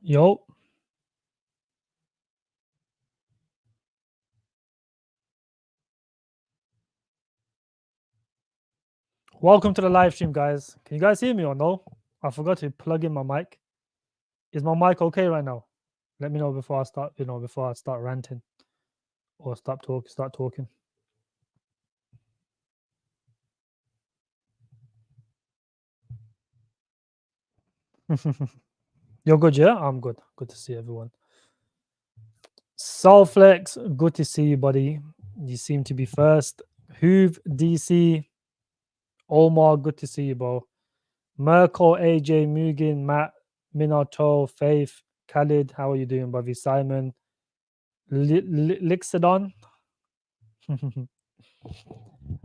Yo, welcome to the live stream, guys. Can you guys hear me or no? I forgot to plug in my mic. Is my mic okay right now? Let me know before I start. Before I start ranting or start talking. You're good, yeah? I'm good. Good to see everyone. Soulflex, good to see you, buddy. You seem to be first. Hoove, DC, Omar, good to see you, bro. Merkel, AJ, Mugen, Matt, Minato, Faith, Khalid, how are you doing, buddy? Simon, Lixodon.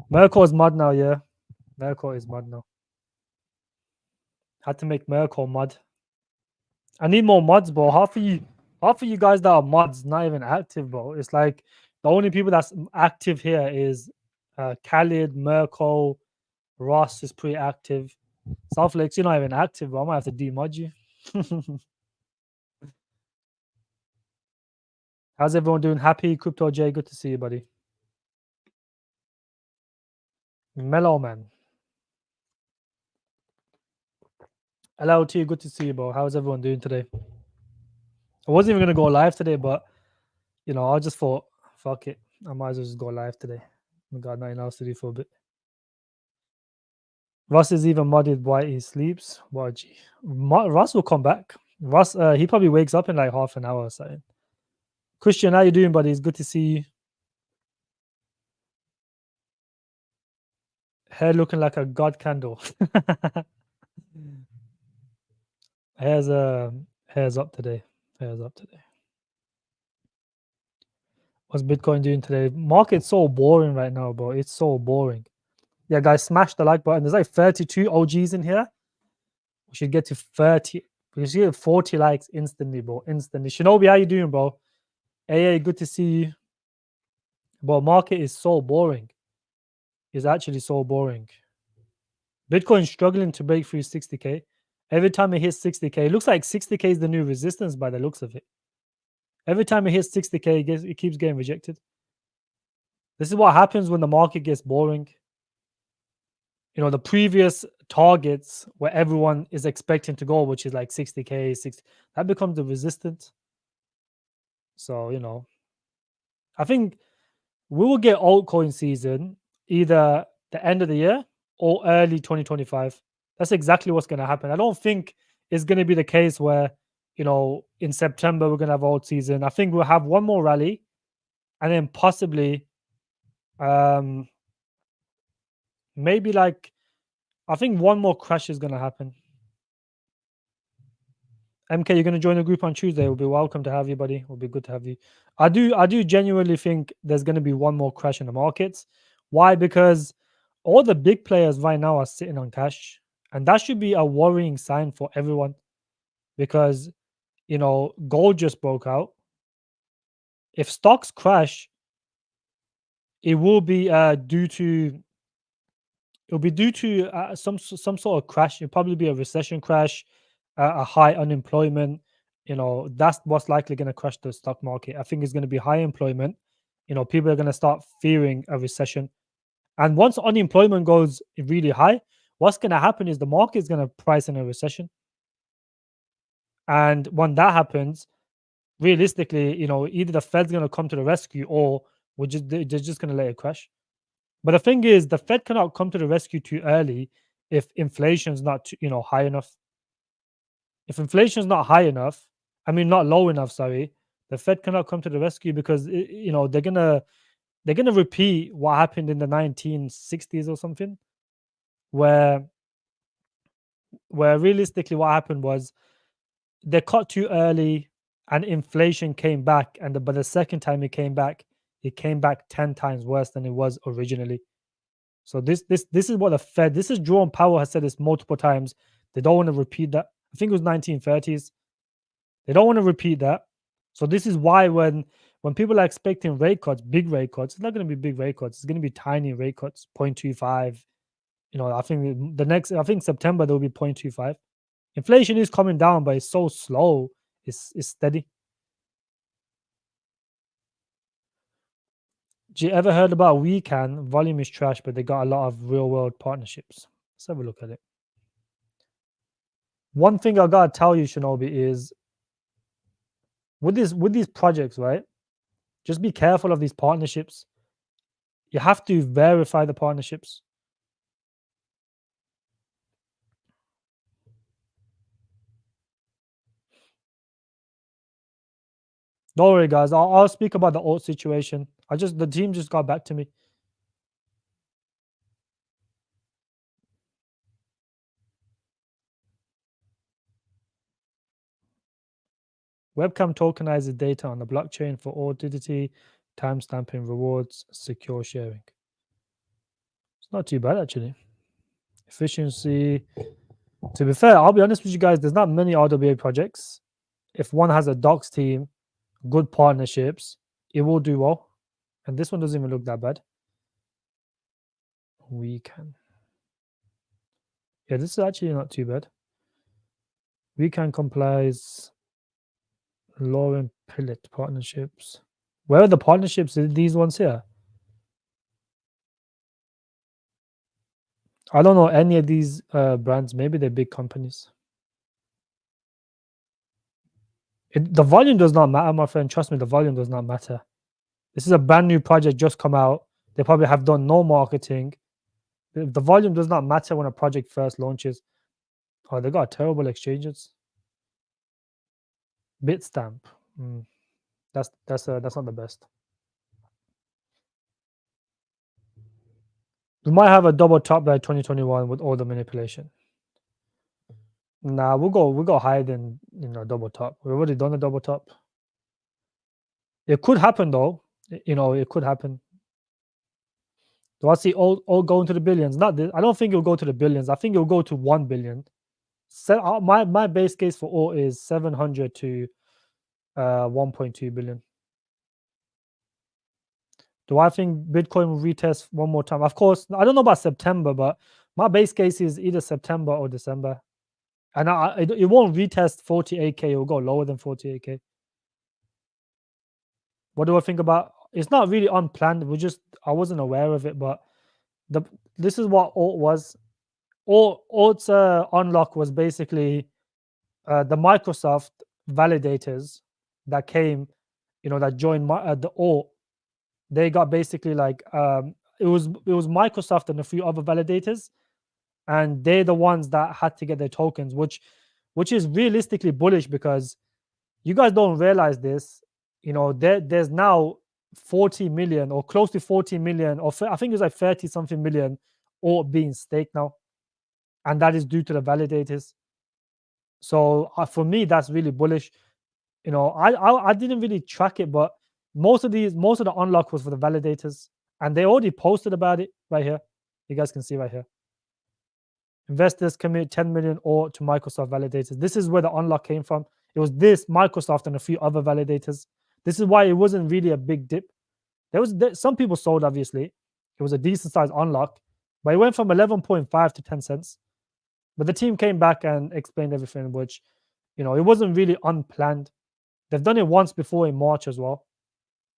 Merkel is mud now, yeah. Merkel is mud now. Had to make Merkel mud. I need more mods, bro. Half of you guys that are mods not even active, bro. It's like the only people that's active here is Khalid, Merkel, Ross is pretty active. South Lakes, you're not even active, bro. I might have to demod you. How's everyone doing? Happy Crypto J, good to see you, buddy. Mellow Man. LLT, good to see you, bro. How's everyone doing today? I wasn't even gonna go live today, but I just thought, fuck it. I might as well just go live today. I got nothing else to do for a bit. Russ is even modded while he sleeps. Wow, gee. Russ will come back. Russ, he probably wakes up in like half an hour or something. Christian, how you doing, buddy? It's good to see you. Hair looking like a god candle. Hair's up today. Hair's up today. What's Bitcoin doing today? Market's so boring right now, bro. It's so boring. Yeah, guys, smash the like button. There's like 32 OGs in here. We should get to 30. We should get 40 likes instantly, bro. Instantly. Shinobi, how you doing, bro? AA, good to see you. But market is so boring. It's actually so boring. Bitcoin struggling to break through 60k. Every time it hits 60k, it looks like 60k is the new resistance by the looks of it. Every time it hits 60k, it keeps getting rejected. This is what happens when the market gets boring. The previous targets where everyone is expecting to go, which is like 60k, that becomes the resistance. So, I think we will get altcoin season either the end of the year or early 2025. That's exactly what's going to happen. I don't think it's going to be the case where, in September we're going to have alt season. I think we'll have one more rally and then possibly maybe like I think one more crash is going to happen. MK, you're going to join the group on Tuesday. We'll be welcome to have you, buddy. It'll be good to have you. I do genuinely think there's going to be one more crash in the markets. Why? Because all the big players right now are sitting on cash, and that should be a worrying sign for everyone. Because gold just broke out. If stocks crash, it will be due to some sort of crash. It'll probably be a recession crash, a high unemployment. That's what's likely going to crash the stock market. I think it's going to be high employment. People are going to start fearing a recession. And once unemployment goes really high, what's going to happen is the market is going to price in a recession. And when that happens, realistically, either the Fed's going to come to the rescue or they're just going to let it crash. But the thing is, the Fed cannot come to the rescue too early if inflation is not high enough. If inflation is not high enough, not low enough, sorry, the Fed cannot come to the rescue because they're gonna repeat what happened in the 1960s or something, where realistically what happened was they cut too early and inflation came back, but the second time it came back 10 times worse than it was originally. So this is what the Fed, this is Jerome Powell has said this multiple times. They don't want to repeat that. I think it was 1930s. They don't want to repeat that. So this is why when people are expecting rate cuts, big rate cuts, it's not going to be big rate cuts. It's going to be tiny rate cuts, 0.25. I think September there will be 0.25. Inflation is coming down, but it's so slow. It's steady. Do you ever heard about Wecan? Volume is trash, but they got a lot of real world partnerships. Let's have a look at it. One thing I gotta tell you, Shinobi, is with these projects, right? Just be careful of these partnerships. You have to verify the partnerships. Don't worry, guys. I'll speak about the alt situation. The team just got back to me. Webcam tokenizes data on the blockchain for auditity, timestamping, rewards, secure sharing. It's not too bad actually. Efficiency. To be fair, I'll be honest with you guys. There's not many RWA projects. If one has a docs team, good partnerships, it will do well. And this one doesn't even look that bad. Wecan. Yeah, this is actually not too bad. Wecan complies. Law and Pilot partnerships. Where are the partnerships? These ones here. I don't know any of these brands. Maybe they're big companies. The volume does not matter, my friend. Trust me, the volume does not matter. This is a brand new project just come out. They probably have done no marketing. The volume does not matter when a project first launches. Oh, they got terrible exchanges. Bitstamp. That's not the best. We might have a double top by 2021 with all the manipulation. Nah, we'll go higher than double top. We've already done a double top. It could happen though. It could happen. Do I see all going to the billions? Not this. I don't think it'll go to the billions. I think it'll go to 1 billion. My base case for all is 700 to 1.2 billion. Do I think Bitcoin will retest one more time? Of course, I don't know about September, but my base case is either September or December. And it won't retest 48K. It will go lower than 48K. What do I think about? It's not really unplanned. I wasn't aware of it, but this is what alt was. Alt's unlock was basically the Microsoft validators that came, that joined the alt. They got basically like it was Microsoft and a few other validators, and they're the ones that had to get their tokens, which is realistically bullish because you guys don't realize this. There's now 40 million or close to 40 million, or I think it's like 30 something million, all being staked now, and that is due to the validators. So for me, that's really bullish. I didn't really track it, but most of the unlock was for the validators, and they already posted about it right here. You guys can see right here. Investors commit 10 million or to Microsoft validators. This is where the unlock came from. It was this, Microsoft, and a few other validators. This is why it wasn't really a big dip. Some people sold, obviously. It was a decent sized unlock, but it went from 11.5 to 10 cents. But the team came back and explained everything, which, it wasn't really unplanned. They've done it once before in March as well.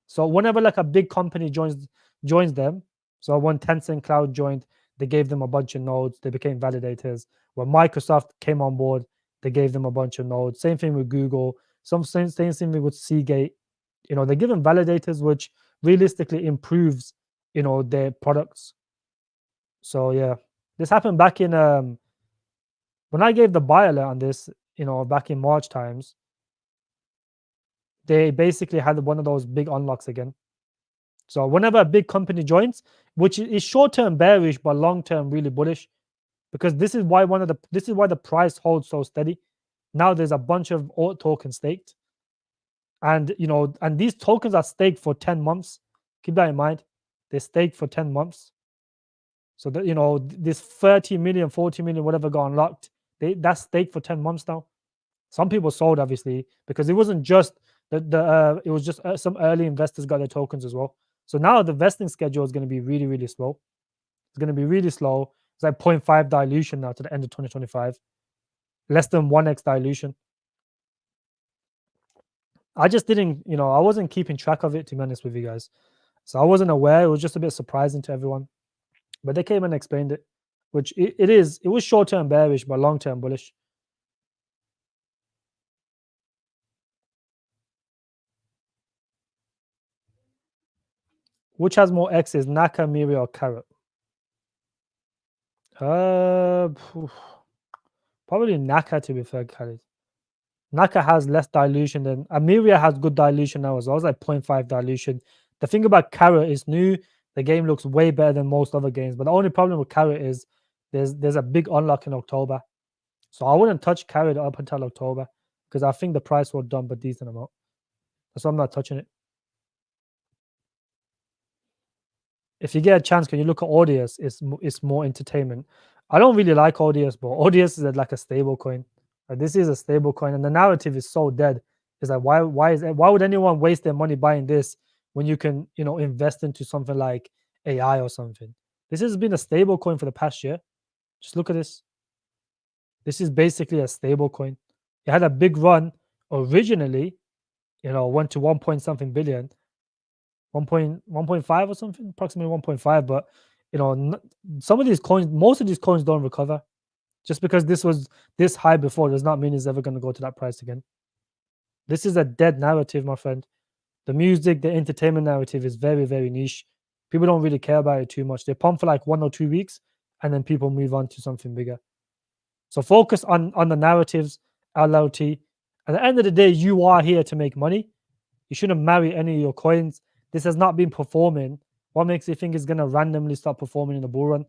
So whenever like a big company joins them, so when Tencent Cloud joined, they gave them a bunch of nodes. They became validators. When Microsoft came on board, they gave them a bunch of nodes. Same thing with Google. Same thing with Seagate. They give them validators, which realistically improves, their products. So yeah, this happened back in when I gave the buy alert on this, back in March times. They basically had one of those big unlocks again. So whenever a big company joins, which is short-term bearish but long-term really bullish, because this is why the price holds so steady. Now there's a bunch of alt tokens staked, and and these tokens are staked for 10 months. Keep that in mind. They're staked for 10 months. So that this 30 million, 40 million, whatever got unlocked, that's staked for 10 months now. Some people sold, obviously, because it wasn't just it was just some early investors got their tokens as well. So now the vesting schedule is going to be really, really slow. It's going to be really slow. It's like 0.5 dilution now to the end of 2025. Less than 1x dilution. I just didn't, I wasn't keeping track of it, to be honest with you guys. So I wasn't aware. It was just a bit surprising to everyone. But they came and explained it, which it is. It was short term bearish, but long term bullish. Which has more X's, Naka, Miri, or Karrat? Probably Naka, to be fair, Khalid. Naka has less dilution than Amiria has good dilution now as well. It's like 0.5 dilution. The thing about Karrat is new. The game looks way better than most other games. But the only problem with Karrat is there's a big unlock in October. So I wouldn't touch Karrat up until October because I think the price will dump a decent amount. So I'm not touching it. If you get a chance, can you look at Audius? It's more entertainment. I don't really like Audius, but Audius is like a stable coin. Like this is a stable coin, and the narrative is so dead. It's like why would anyone waste their money buying this when you can invest into something like AI or something? This has been a stable coin for the past year. Just look at this. This is basically a stable coin. It had a big run originally, went to 1 point something billion, 1.5 or something, approximately 1.5. But some of these coins, most of these coins don't recover. Just because this was this high before does not mean it's ever going to go to that price again. This is a dead narrative, my friend. The music, the entertainment narrative is very, very niche. People don't really care about it too much. They pump for like 1 or 2 weeks, and then people move on to something bigger. So focus on the narratives, LLT. At the end of the day, you are here to make money. You shouldn't marry any of your coins. This has not been performing. What makes you think it's going to randomly start performing in the bull run?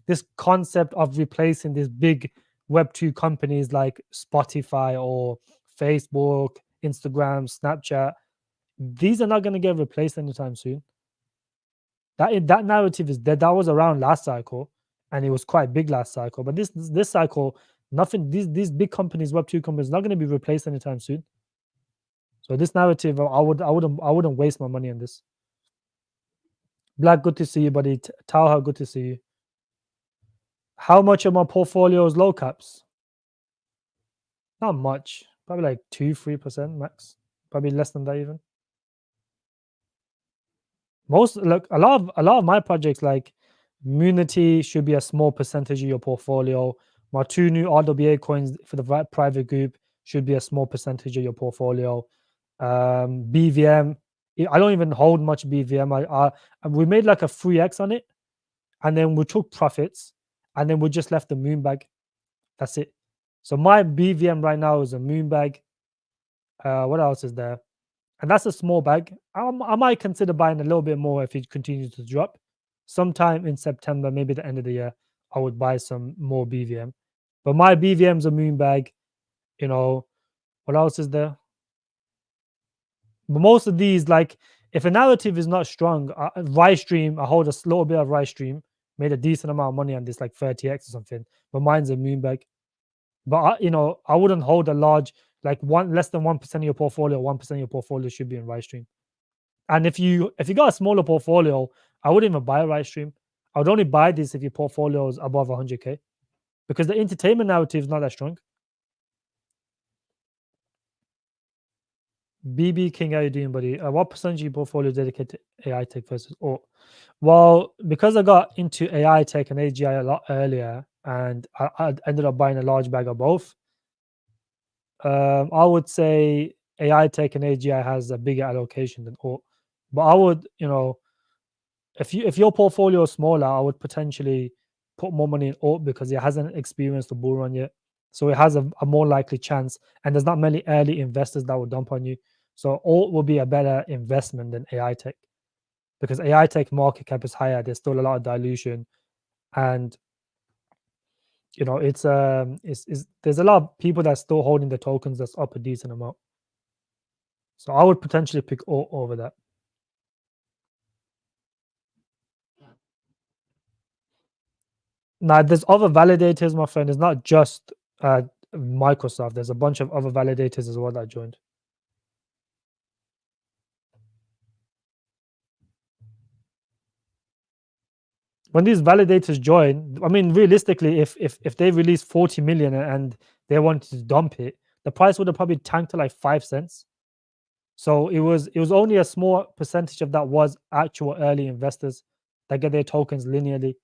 This concept of replacing these big Web2 companies like Spotify or Facebook, Instagram, Snapchat, these are not going to get replaced anytime soon. That narrative is dead. That was around last cycle, and it was quite big last cycle. But this cycle, nothing. These big companies, Web2 companies, not going to be replaced anytime soon. So this narrative, I wouldn't waste my money on this. Black, good to see you, buddy. Tauha, good to see you. How much of my portfolio is low caps? Not much. Probably like 2-3% max. Probably less than that even. A lot of my projects like Munity should be a small percentage of your portfolio. My 2 new RWA coins for the private group should be a small percentage of your portfolio. BVM, I don't even hold much BVM. We made like a 3x on it, and then we took profits, and then we just left the moon bag. That's it. So my BVM right now is a moon bag. What else is there? And that's a small bag. I might consider buying a little bit more if it continues to drop. Sometime in September, maybe the end of the year, I would buy some more BVM. But my BVM's a moon bag. What else is there? But most of these, like, if a narrative is not strong, Ritestream, I hold a little bit of Ritestream, made a decent amount of money on this, like 30x or something. But mine's a moon bag. But I wouldn't hold a large, like less than 1% of your portfolio. 1% of your portfolio should be in Ritestream. And if you got a smaller portfolio, I wouldn't even buy a Ritestream. I would only buy this if your portfolio is above 100k, because the entertainment narrative is not that strong. BB King, how you doing, buddy? What percentage of your portfolio is dedicated to AI tech versus OORT? Well, because I got into AI tech and AGI a lot earlier, and I ended up buying a large bag of both. I would say AI tech and AGI has a bigger allocation than OORT. But I would, if your portfolio is smaller, I would potentially put more money in OORT because it hasn't experienced the bull run yet. So it has a more likely chance, and there's not many early investors that will dump on you. So OORT will be a better investment than AI tech, because AI tech market cap is higher. There's still a lot of dilution, and it's there's a lot of people that's still holding the tokens that's up a decent amount. So I would potentially pick OORT over that. Now, there's other validators, my friend. It's not just Microsoft. There's a bunch of other validators as well that joined. When these validators join, I mean, realistically, if they release 40 million and they want to dump it, the price would have probably tanked to like 5 cents. So it was only a small percentage of that was actual early investors that get their tokens linearly,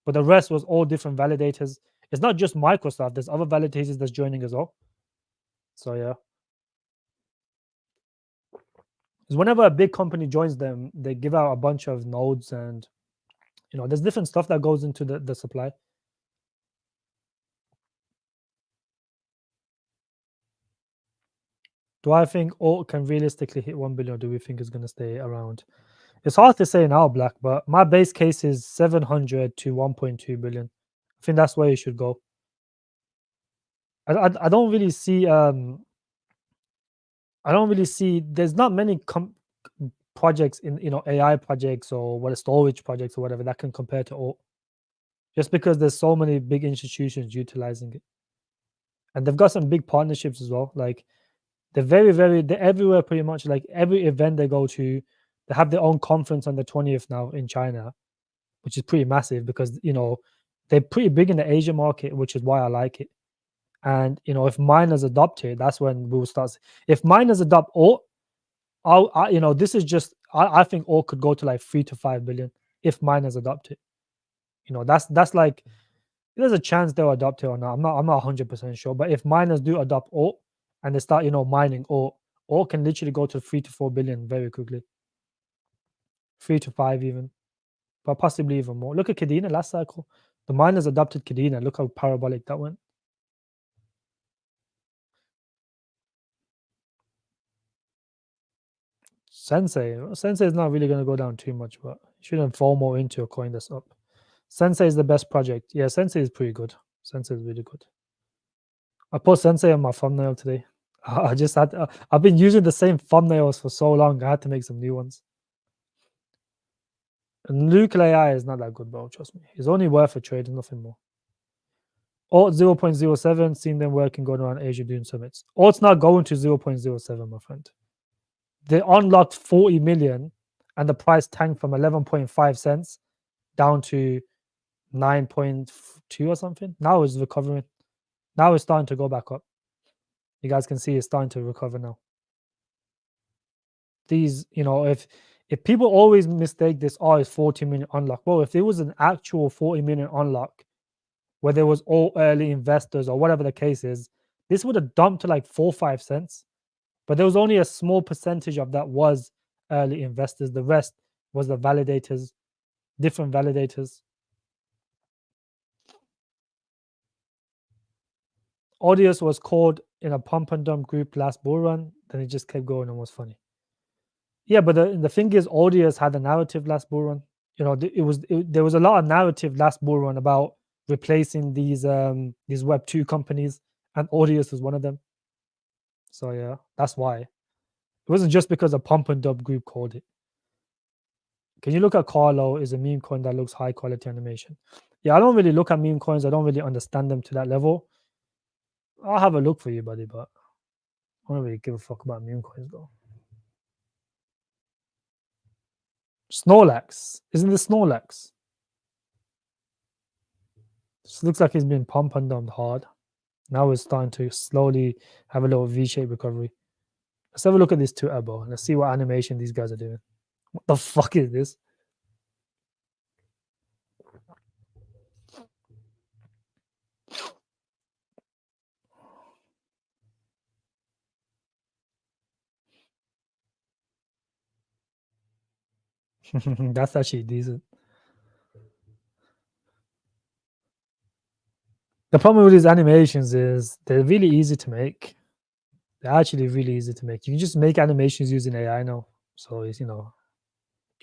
but the rest was all different validators. It's not just Microsoft. There's other validators that's joining as well. So yeah, because whenever a big company joins them, they give out a bunch of nodes, and there's different stuff that goes into the supply. Do I think Alt can realistically hit 1 billion, or do we think it's going to stay around? It's hard to say now, Black, but my base case is 700 to 1.2 billion. I think that's where you should go. I don't really see there's not many projects in AI projects or what storage projects or whatever that can compare to Alt, just because there's so many big institutions utilizing it, and they've got some big partnerships as well. Like they're they're everywhere pretty much. Like every event they go to, they have their own conference on the 20th now in China, which is pretty massive because they're pretty big in the Asia market, which is why I like it. And if miners adopt it, that's when we'll start. If miners adopt Alt, this is just I think Alt could go to like 3 to 5 billion if miners adopt it. That's like there's a chance they'll adopt it or not. I'm not 100% sure, but if miners do adopt Alt and they start mining Alt can literally go to 3 to 4 billion very quickly, 3 to 5 even, but possibly even more. Look at Kadena last cycle. The miners adopted Kadena. Look how parabolic that went. Sensei is not really going to go down too much, but you shouldn't fall more into a coin that's up. Sensei is the best project. Yeah, Sensei is pretty good. Sensei is really good. I put Sensei on my thumbnail today. I just had I've been using the same thumbnails for so long. I had to make some new ones. And Nuclear AI is not that good, bro. Trust me. It's only worth a trade and nothing more. Alt 0.07, seen them working going around Asia doing summits. Alt's not going to 0.07, my friend. They unlocked 40 million and the price tanked from 11.5 cents down to 9.2 or something. Now it's recovering. Now it's starting to go back up. You guys can see it's starting to recover now. These, if people always mistake this, it's 40 million unlock. Well, if it was an actual 40 million unlock, where there was all early investors or whatever the case is, this would have dumped to like 4 or 5 cents. But there was only a small percentage of that was early investors. The rest was the validators, different validators. Audius was called in a pump and dump group last bull run. Then it just kept going and was funny. Yeah, but the thing is, Audius had a narrative last bull run. There was a lot of narrative last bull run about replacing these Web2 companies, and Audius was one of them. So yeah, that's why. It wasn't just because a pump and dump group called it. Can you look at Carlo? Is a meme coin that looks high quality animation. Yeah, I don't really look at meme coins. I don't really understand them to that level. I'll have a look for you, buddy, but I don't really give a fuck about meme coins though. Snorlax. Isn't this Snorlax? This looks like he's been pump and dumped hard. Now it's starting to slowly have a little V-shaped recovery. Let's have a look at this Twitter, bro. Let's see what animation these guys are doing. What the fuck is this? That's actually decent. The problem with these animations is they're really easy to make. They're actually really easy to make. You can just make animations using AI now. So it's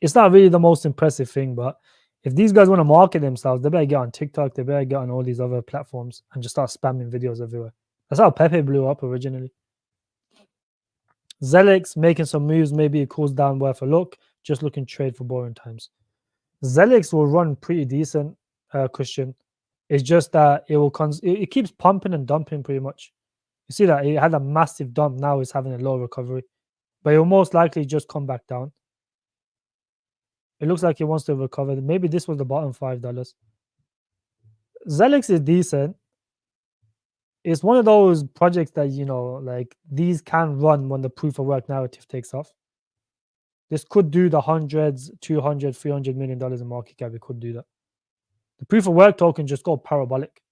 it's not really the most impressive thing, but if these guys want to market themselves, they better get on TikTok, they better get on all these other platforms and just start spamming videos everywhere. That's how Pepe blew up originally. Xelis making some moves, maybe it cools down, worth a look. Just looking trade for boring times. Xelis will run pretty decent, Christian. It's just that it keeps pumping and dumping pretty much. You see that it had a massive dump. Now it's having a low recovery, but it will most likely just come back down. It looks like it wants to recover. Maybe this was the bottom $5. Xelis is decent. it's one of those projects that, you know, like these can run when the proof of work narrative takes off. This could do the hundreds, 200, $300 million in market cap. It could do that. The proof of work token just go parabolic.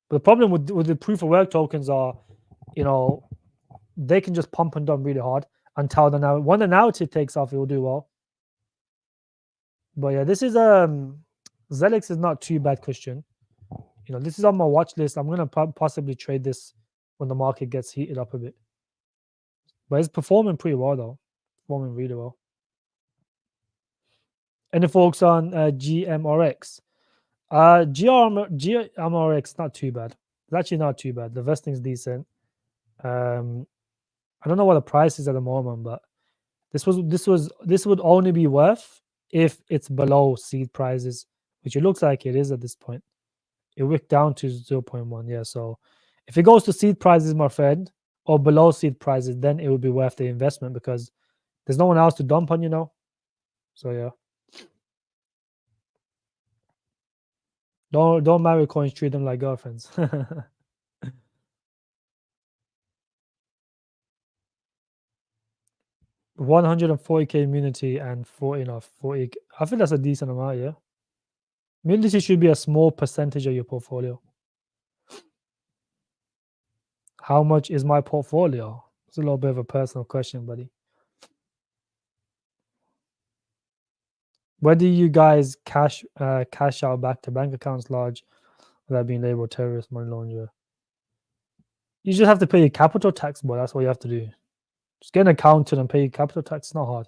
But the problem with the proof of work tokens are, you know, they can just pump and dump really hard until when the narrative takes off, it will do well. But yeah, this is Xelis is not too bad, Christian. You know, this is on my watch list. I'm gonna possibly trade this when the market gets heated up a bit. But it's performing pretty well though, performing really well. Any folks on GMRX? GMRX not too bad. It's actually not too bad. The vesting's decent. I don't know what the price is at the moment, but this would only be worth if it's below seed prices, which it looks like it is at this point. It wicked down to 0.1. Yeah, so if it goes to seed prices, my friend, or below seed prices, then it would be worth the investment because there's no one else to dump on, you know. So yeah. Don't marry coins, treat them like girlfriends. 140k Munity and 40 40. I think that's a decent amount, yeah. Munity should be a small percentage of your portfolio. How much is my portfolio? It's a little bit of a personal question, buddy. Whether you guys cash out back to bank accounts large without being labeled terrorist money launderer, you just have to pay your capital tax, boy. That's what you have to do. Just get an accountant and pay your capital tax. It's not hard.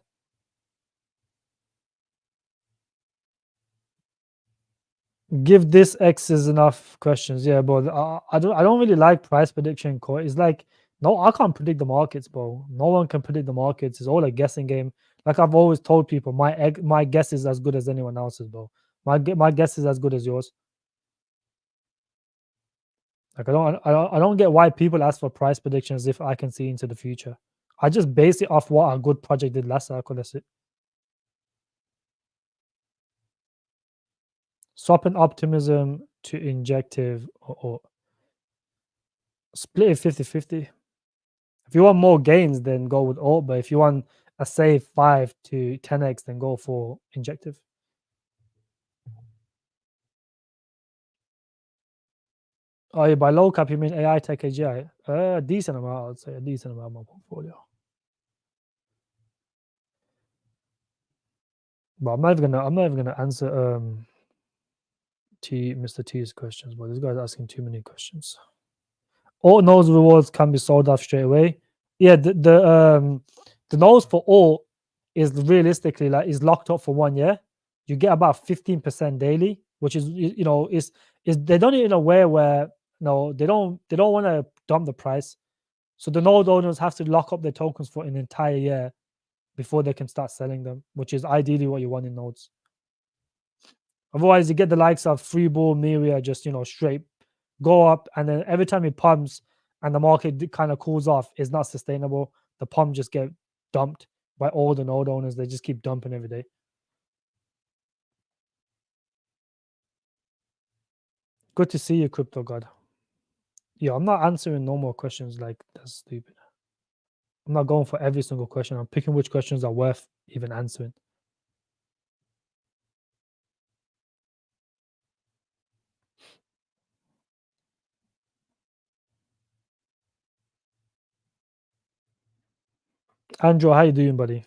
Give this X's enough questions. Yeah, but I don't really like price prediction. It's like, no, I can't predict the markets, bro. No one can predict the markets. It's all a guessing game. Like I've always told people, my guess is as good as anyone else's, bro. My guess is as good as yours. Like I don't get why people ask for price predictions if I can see into the future. I just base it off what a good project did last cycle. That's it. Swapping optimism to injective or split it 50-50. If you want more gains, then go with alt. But if you want a save 5 to 10x, then go for injective. Oh, yeah, by low cap, you mean AI Tech AGI? A decent amount, I'd say. A decent amount of my portfolio. But I'm not even gonna answer Mr. T's questions, but this guy's asking too many questions. Alt nose rewards can be sold off straight away. Yeah, the nose for alt is realistically like is locked up for 1 year. You get about 15% daily, which is is they don't even aware where they don't want to dump the price. So the node owners have to lock up their tokens for an entire year before they can start selling them, which is ideally what you want in nodes. Otherwise, you get the likes of Freeball, Miria, just straight go up, and then every time it pumps and the market kind of cools off, it's not sustainable. The pump just get dumped by all the node owners. They just keep dumping every day. Good to see you, Crypto God. Yeah, I'm not answering no more questions. Like, that's stupid. I'm not going for every single question. I'm picking which questions are worth even answering. Andrew, how you doing, buddy?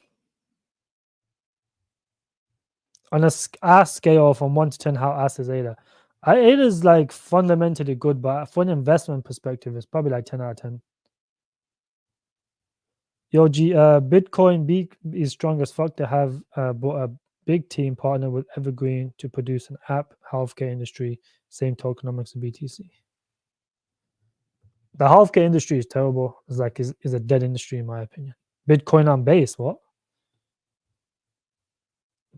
On a ass scale from 1 to 10, how ass is ADA? ADA is like fundamentally good, but from an investment perspective, it's probably like 10 out of 10. Yo, Bitcoin is strong as fuck. They have bought a big team partner with Evergreen to produce an app, healthcare industry, same tokenomics of BTC. The healthcare industry is terrible. It's like is a dead industry in my opinion. Bitcoin on base, what?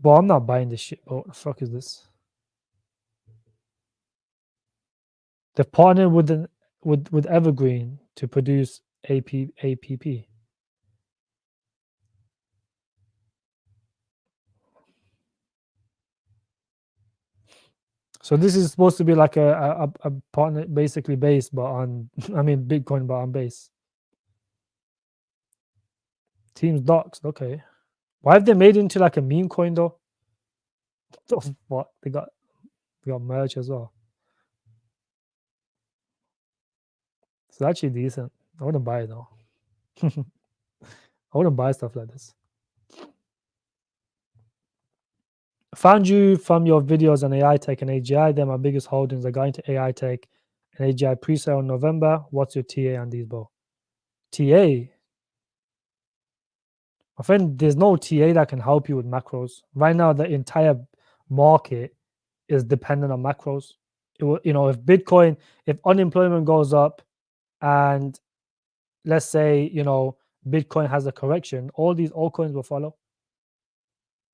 But I'm not buying this shit. What the fuck is this? They've partnered with Evergreen to produce APP. So this is supposed to be like a partner basically based, but on I mean Bitcoin, but on base. Teams doxed. Okay. Why have they made it into like a meme coin though? What they got merch as well. It's actually decent. I wouldn't buy it though. I wouldn't buy stuff like this. I found you from your videos on AI Tech and AGI. They're my biggest holdings. I got into AI Tech and AGI pre-sale in November. What's your TA on these, bro? TA? My friend, there's no TA that can help you with macros. Right now, the entire market is dependent on macros. It will, if Bitcoin, if unemployment goes up and let's say, Bitcoin has a correction, all these altcoins will follow.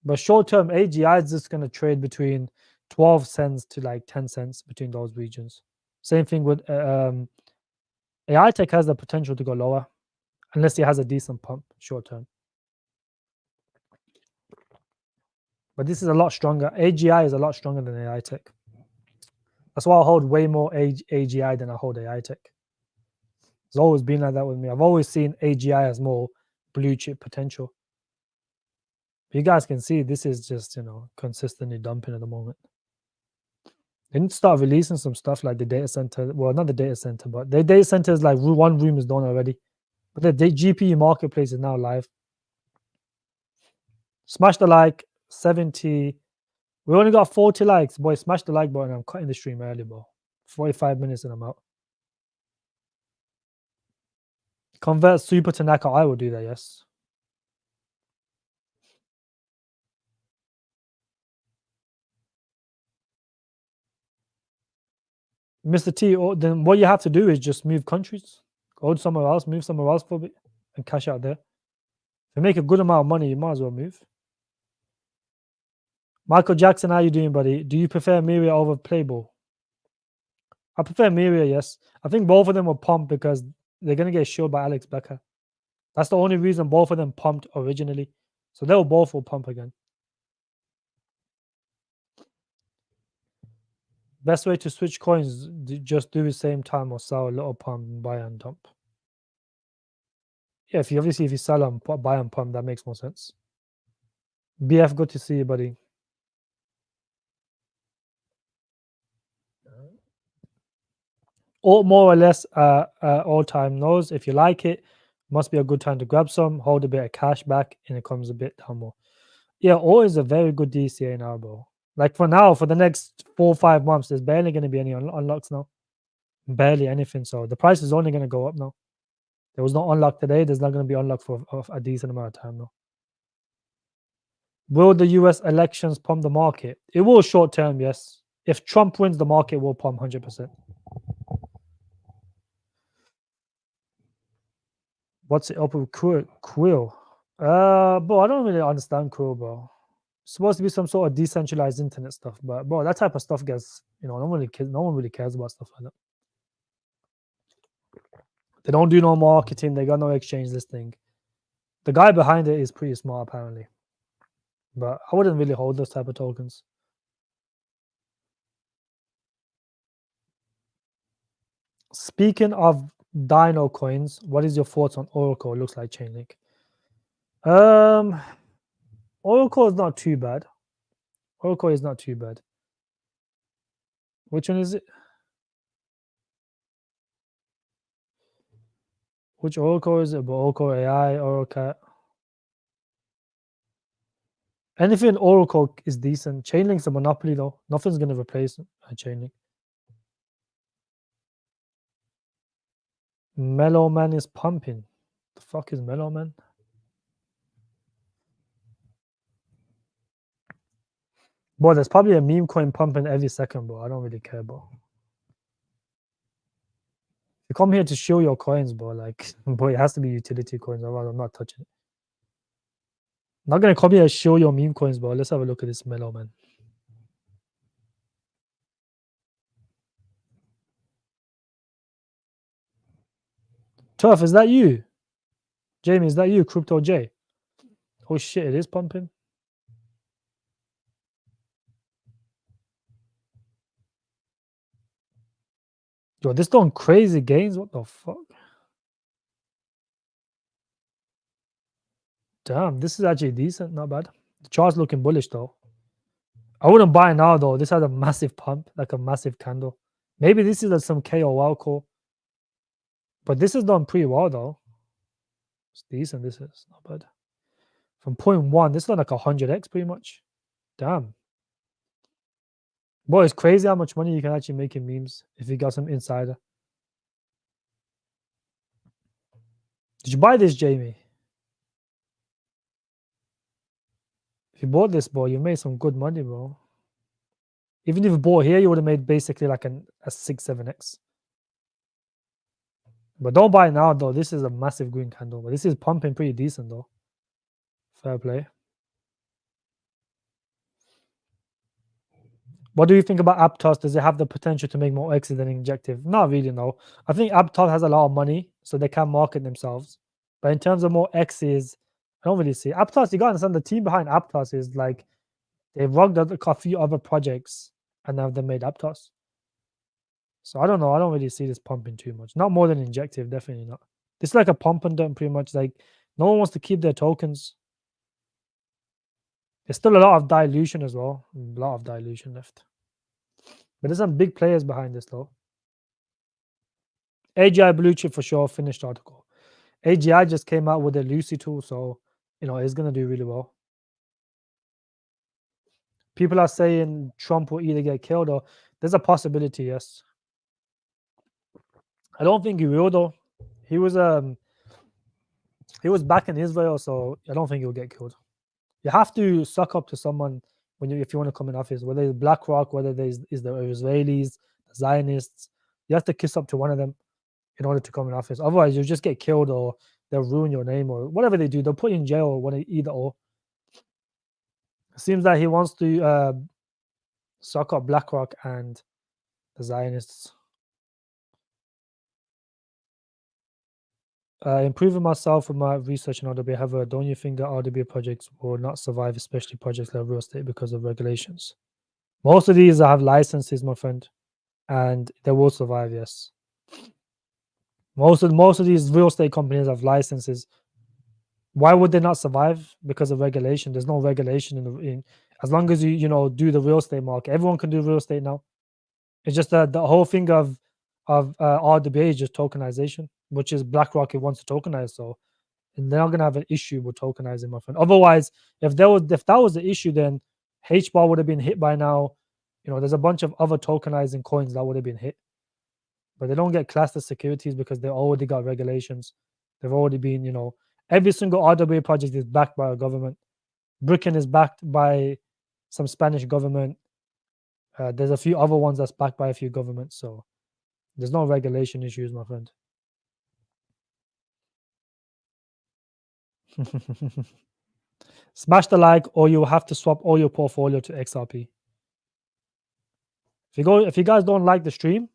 But short term, AGI is just going to trade between 12 cents to like 10 cents between those regions. Same thing with AI Tech has the potential to go lower unless it has a decent pump short term. But this is a lot stronger. AGI is a lot stronger than AI Tech. That's why I hold way more AGI than I hold AI Tech. It's always been like that with me. I've always seen AGI as more blue chip potential. But you guys can see this is just, consistently dumping at the moment. They need to start releasing some stuff like the data center. Well, not the data center, but the data center is like one room is done already. But the GPU marketplace is now live. Smash the like, 70. We only got 40 likes. Boy, smash the like button. I'm cutting the stream early, bro. 45 minutes and I'm out. Convert super to Naka. I will do that, yes. Mr. T, then what you have to do is just move countries. Go somewhere else, move somewhere else for a bit and cash out there. If you make a good amount of money, you might as well move. Michael Jackson, how you doing, buddy? Do you prefer Miria over Playboy? I prefer Miria, yes. I think both of them will pump because they're going to get showed by Alex Becker. That's the only reason both of them pumped originally. So they'll both will pump again. Best way to switch coins, just do the same time or sell a little pump, buy and dump. Yeah, if you sell and buy and pump, that makes more sense. BF, good to see you, buddy. Or more or less all-time lows. If you like it, must be a good time to grab some, hold a bit of cash back, and it comes a bit down more. Yeah, or is a very good DCA now, bro. Like for now, for the next 4 or 5 months, there's barely going to be any unlocks now. Barely anything. So the price is only going to go up now. There was no unlock today. There's not going to be unlocked for a decent amount of time now. Will the US elections pump the market? It will short term, yes. If Trump wins, the market will pump 100%. What's it up with Quill? Bro, I don't really understand Quill, bro. It's supposed to be some sort of decentralized internet stuff, but bro, that type of stuff gets, no one really cares about stuff like that. They don't do no marketing. They got no exchange listing. The guy behind it is pretty smart, apparently. But I wouldn't really hold those type of tokens. Speaking of Dino coins, what is your thoughts on Oracle? It looks like Chainlink. Oracle is not too bad. Oracle is not too bad. Which one is it? Which Oracle is it? Oracle AI, Oracle. Anything Oracle is decent. Chainlink's a monopoly though. Nothing's gonna replace a Chainlink. Mellow Man is pumping. The fuck is Mellow Man? Boy, there's probably a meme coin pumping every second, bro. I don't really care, bro. You come here to show your coins, bro. Like, boy, it has to be utility coins. Otherwise, I'm not touching it. I'm not gonna come here and show your meme coins, bro. Let's have a look at this Mellow Man. Turf, is that you? Jamie, is that you? Crypto J? Oh shit, it is pumping. Yo, this doing crazy gains. What the fuck? Damn, this is actually decent. Not bad. The chart's looking bullish though. I wouldn't buy now though. This has a massive pump, like a massive candle. Maybe this is some KOL call. But this is done pretty well though. It's decent. This is not bad. From 0.1, this is like 100x pretty much. Damn. Boy, it's crazy how much money you can actually make in memes if you got some insider. Did you buy this, Jamie? If you bought this, boy, you made some good money, bro. Even if you bought here, you would have made basically like a 6-7x. But don't buy it now, though. This is a massive green candle. But this is pumping pretty decent, though. Fair play. What do you think about Aptos? Does it have the potential to make more X's than Injective? Not really, no. I think Aptos has a lot of money, so they can market themselves. But in terms of more X's, I don't really see Aptos. You got to understand the team behind Aptos is like they've rugged a few other projects and now they made Aptos. So I don't know. I don't really see this pumping too much. Not more than Injective, definitely not. This is like a pump and dump, pretty much. Like no one wants to keep their tokens. There's still a lot of dilution as well. A lot of dilution left. But there's some big players behind this though. AGI blue chip for sure. Finished article. AGI just came out with a Lucy tool, so it's gonna do really well. People are saying Trump will either get killed or there's a possibility. Yes, I don't think he will though. He was back in Israel, so I don't think he'll get killed. You have to suck up to someone if you want to come in office, whether it's BlackRock, whether is the Israelis, the Zionists. You have to kiss up to one of them in order to come in office. Otherwise, you'll just get killed or they'll ruin your name or whatever they do. They'll put you in jail or either or. It seems that he wants to suck up BlackRock and the Zionists. Improving myself with my research in RWA. However, don't you think that RWA projects will not survive, especially projects like real estate, because of regulations? Most of these have licenses, my friend, and they will survive. Yes, most of these real estate companies have licenses. Why would they not survive? Because of regulation. There's no regulation in as long as you do the real estate market. Everyone can do real estate now. It's just that the whole thing of RWA is just tokenization, which is BlackRock wants to tokenize. So they're not gonna have an issue with tokenizing, my friend. Otherwise, if that was the issue, then HBAR would have been hit by now. There's a bunch of other tokenizing coins that would have been hit, but they don't get classed as securities because they already got regulations. They've already been, every single RWA project is backed by a government. Wecan is backed by some Spanish government. There's a few other ones that's backed by a few governments, so there's no regulation issues, my friend. Smash the like, or you'll have to swap all your portfolio to XRP. If you guys don't like the stream,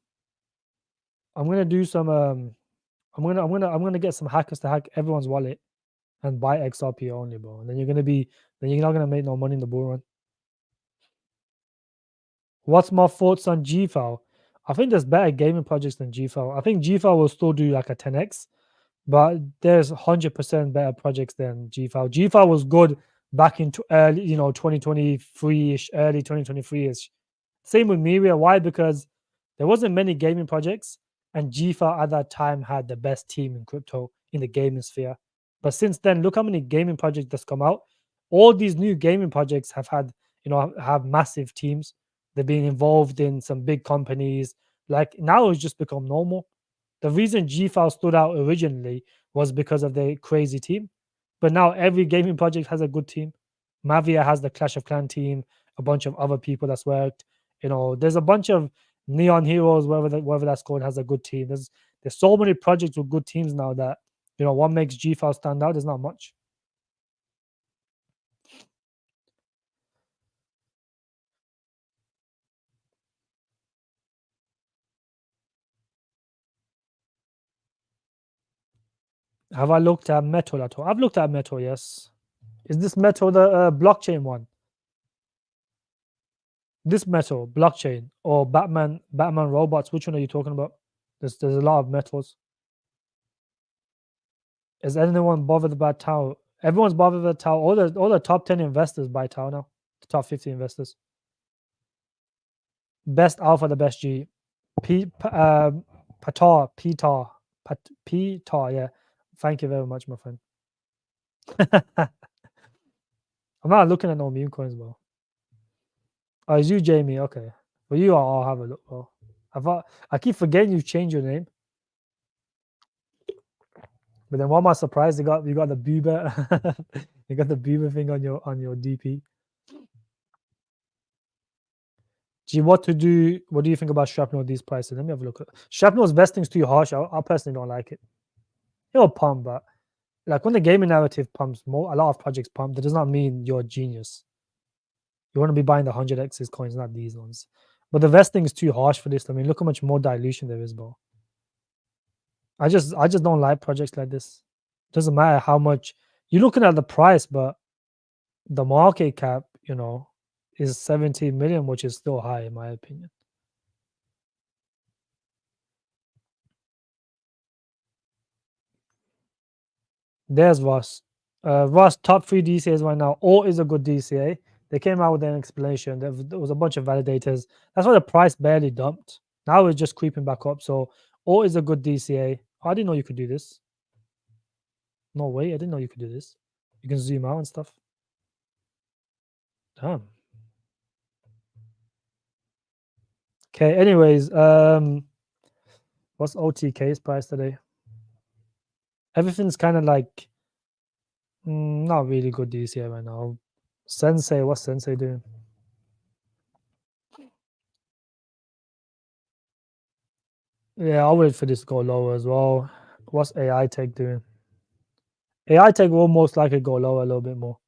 I'm gonna do some. I'm gonna get some hackers to hack everyone's wallet and buy XRP only, bro. And then you're not gonna make no money in the bull run. What's my thoughts on GFAL? I think there's better gaming projects than GFAL. I think GFAL will still do like a 10x, but there's 100% better projects than GFAL. GFAL was good back into early, 2023ish, early 2023ish. Same with Miria. Why? Because there wasn't many gaming projects, and GFAL at that time had the best team in crypto in the gaming sphere. But since then, look how many gaming projects that's come out. All these new gaming projects have had, have massive teams. They've been involved in some big companies. Like now, it's just become normal. The reason GFAL stood out originally was because of the crazy team. But now every gaming project has a good team. Mavia has the Clash of Clans team, a bunch of other people that's worked. There's a bunch of Neon Heroes, whatever that's called, has a good team. There's so many projects with good teams now that, what makes GFAL stand out is not much. Have I looked at Metal at all? I've looked at Metal, yes. Is this Metal the blockchain one? This Metal blockchain or Batman robots? Which one are you talking about? There's a lot of metals. Is anyone bothered about Tau? Everyone's bothered about Tau. All the top 10 investors buy Tau now. The top 50 investors. Best alpha, the best G. Patar. Yeah. Thank you very much, my friend. I'm not looking at no meme coins, bro. Oh, it's you, Jamie. Okay. Well, you all have a look, bro. I keep forgetting you changed your name. But then, why am I surprised? You got the Bieber, you got the Bieber thing on your DP. Gee, what do you think about Shrapnel at these prices? Let me have a look. Shrapnel's vesting's too harsh. I personally don't like it. It'll pump, but like when the gaming narrative pumps, a lot of projects pump. That does not mean you're a genius. You want to be buying the 100x's coins, not these ones. But the vesting is too harsh for this. I mean, look how much more dilution there is, bro. I just don't like projects like this. Doesn't matter how much you're looking at the price, but the market cap, is 17 million, which is still high in my opinion. There's Ross. Ross, top 3 DCAs right now. All is a good DCA. They came out with an explanation. There was a bunch of validators. That's why the price barely dumped. Now it's just creeping back up. So all is a good DCA. I didn't know you could do this. No way. I didn't know you could do this. You can zoom out and stuff. Damn. Okay. Anyways, what's OTK's price today? Everything's kind of like not really good DCA right now. Sensei, what's Sensei doing? Yeah, I'll wait for this to go lower as well. What's AI Tech doing? AI Tech will most likely go lower a little bit more.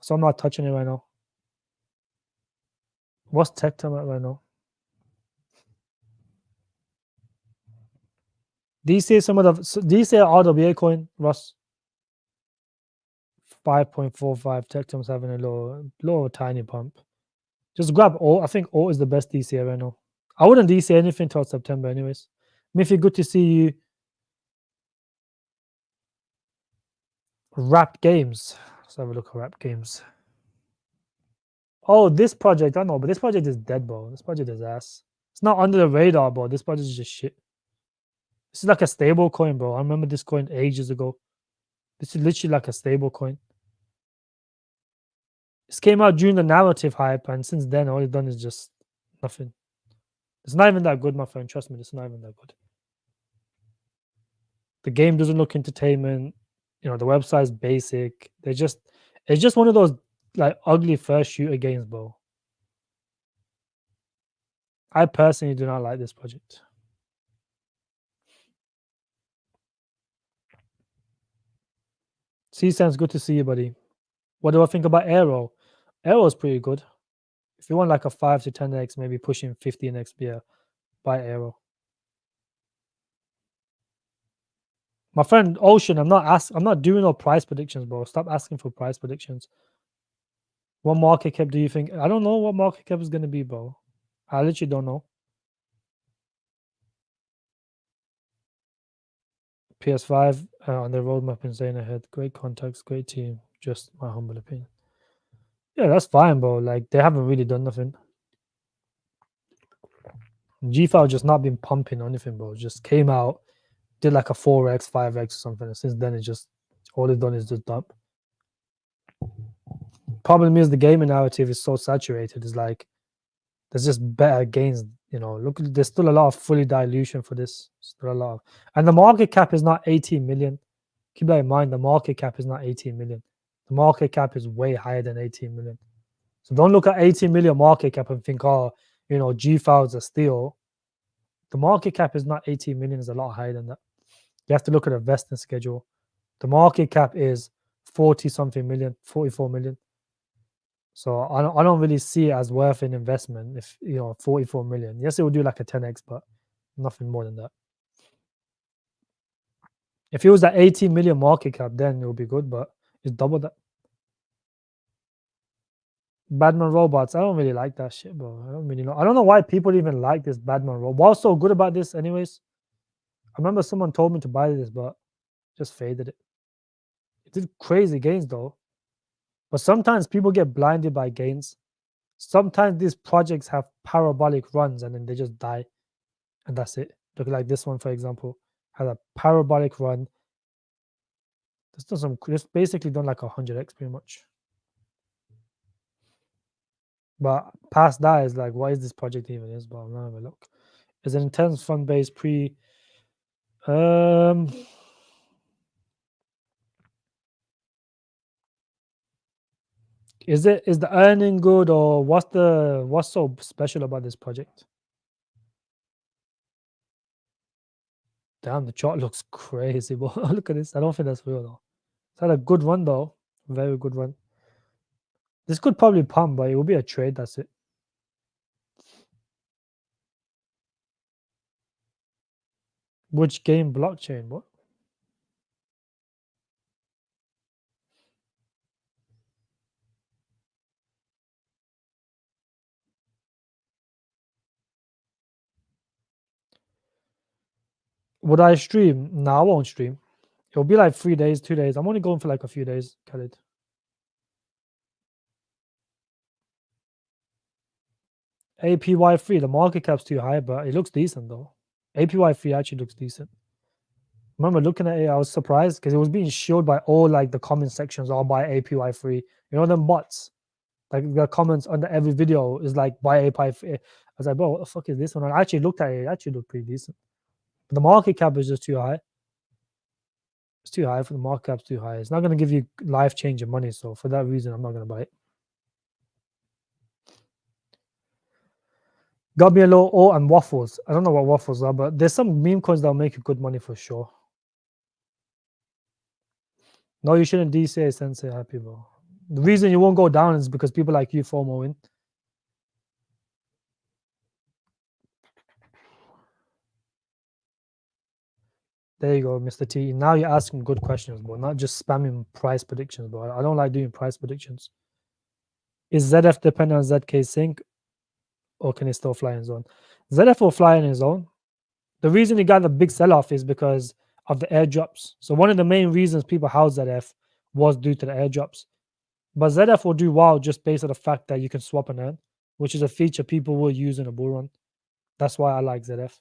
So I'm not touching it right now. What's Tech Time at right now? DCA some of the DCA RWA coin, Russ. 5.45. Tech Time's having a low tiny pump. Just grab all. I think all is the best DCA right now. I wouldn't DCA anything till September anyways. Miffy, good to see you. Wrapped Games. Let's have a look at Wrapped Games. Oh, this project, I know, but this project is dead, bro. This project is ass. It's not under the radar, bro. This project is just shit. This is like a stable coin, bro. I remember this coin ages ago. This is literally like a stable coin. This came out during the narrative hype, and since then, all it's done is just nothing. It's not even that good, my friend. Trust me, it's not even that good. The game doesn't look entertainment. The website's basic. It's just one of those like ugly first shooter games, bro. I personally do not like this project. C-Sense, good to see you, buddy. What do I think about Aero? Aero is pretty good. If you want like a 5 to 10x, maybe pushing 15x, yeah, buy Aero. My friend Ocean, I'm not doing no price predictions, bro. Stop asking for price predictions. What market cap do you think? I don't know what market cap is gonna be, bro. I literally don't know. PS5 on the roadmap and staying ahead. Great contacts, great team. Just my humble opinion. Yeah, that's fine, bro. Like they haven't really done nothing. G5 just not been pumping or anything, bro. Just came out, did like a 4x, 5x or something. And since then, it's just all it's done is just dump. Problem is the gaming narrative is so saturated. It's like there's just better gains. Look, there's still a lot of fully dilution for this. Still a lot and the market cap is not 18 million. Keep that in mind. The market cap is not 18 million. The market cap is way higher than 18 million. So don't look at 18 million market cap and think, G5's a steal. The market cap is not 18 million. It's a lot higher than that. You have to look at the vesting schedule. The market cap is 40 something million, 44 million. So I don't really see it as worth an investment if 44 million. Yes, it will do like a 10x, but nothing more than that. If it was at 18 million market cap, then it would be good, but it's double that. Badmadrobots, I don't really like that shit, bro. I don't really know. I don't know why people even like this Badmadrobot. What's so good about this, anyways? I remember someone told me to buy this, but just faded it. It did crazy gains though. But sometimes people get blinded by gains. Sometimes these projects have parabolic runs and then they just die. And that's it. Look like this one, for example, has a parabolic run. Just basically done like 100x pretty much. But past that is like, what is this project even is? But I'm not having a look. It's an intense fund base pre. Is the earning good, or what's so special about this project? Damn, the chart looks crazy, but look at this. I don't think that's real though. It's had a good run though, very good run. This could probably pump, but it will be a trade. That's it. Which game blockchain? What? Would I stream? No, I won't stream. It'll be like 3 days, 2 days. I'm only going for like a few days, Khalid. APY 3, the market cap's too high, but it looks decent though. APY 3 actually looks decent. I remember looking at it, I was surprised because it was being showed by all like the comment sections all by APY 3. You know them bots? Like the comments under every video is like by APY 3. I was like, bro, what the fuck is this one? And I actually looked at it, it actually looked pretty decent. But the market cap is just too high. It's too high for the market cap's too high. It's not gonna give you life-changing money. So for that reason, I'm not gonna buy it. Got me a little O and waffles. I don't know what waffles are, but there's some meme coins that'll make you good money for sure. No, you shouldn't DCA Sensei happy, bro. The reason you won't go down is because people like you FOMO in. There you go, Mr. T. Now you're asking good questions, bro. Not just spamming price predictions, bro. I don't like doing price predictions. Is ZF dependent on ZkSync, or can it still fly in his own? ZF will fly in his own. The reason he got the big sell-off is because of the airdrops. So one of the main reasons people house ZF was due to the airdrops. But ZF will do well just based on the fact that you can swap and earn, which is a feature people will use in a bull run. That's why I like ZF.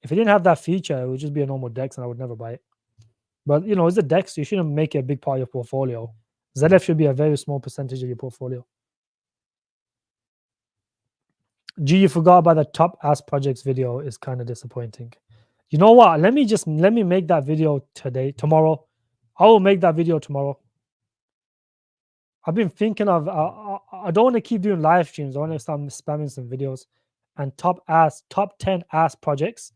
If it didn't have that feature, it would just be a normal DEX and I would never buy it. But you know, it's a DEX, you shouldn't make it a big part of your portfolio. ZF should be a very small percentage of your portfolio. Gee, you forgot about the top ass projects video. Is kind of disappointing. You know what? Let me make that video tomorrow. I will make that video tomorrow. I've been thinking of I don't want to keep doing live streams. I want to start spamming some videos and top 10 ass projects.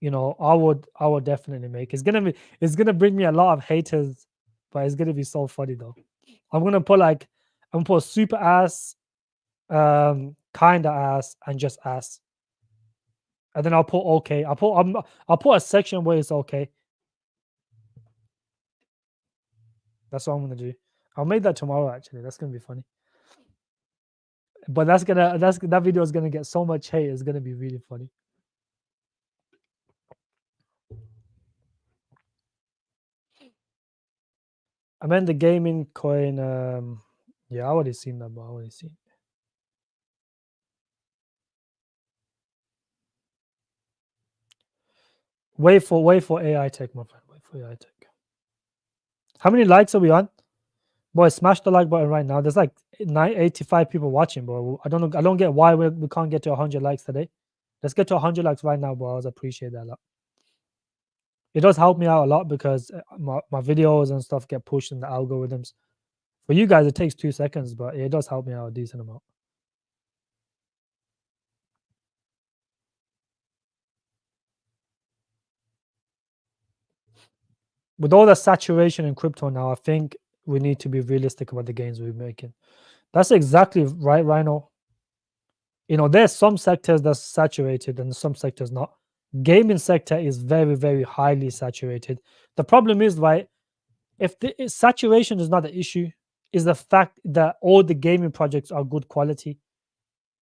You know, I would definitely make. It's gonna bring me a lot of haters, but it's gonna be so funny though. I'm gonna put super ass, kinda ass, and just ass. And then I'll put okay. I'll put a section where it's okay. That's what I'm gonna do. I'll make that tomorrow. Actually, that's gonna be funny. But that video is gonna get so much hate. It's gonna be really funny. I meant the gaming coin. Yeah, I already seen that, but I already seen. Wait for AI Tech, my friend. Wait for AI Tech. How many likes are we on? Boy, smash the like button right now. There's like 85 people watching, bro. I don't get why we can't get to 100 likes today. Let's get to 100 likes right now, bro. I appreciate that a lot. It does help me out a lot because my videos and stuff get pushed in the algorithms. For you guys, it takes 2 seconds, but it does help me out a decent amount. With all the saturation in crypto now, I think we need to be realistic about the gains we're making. That's exactly right, Rhino. You know, there's some sectors that's saturated and some sectors not. Gaming sector is very, very highly saturated. The problem is, right, if saturation is not the issue, is the fact that all the gaming projects are good quality.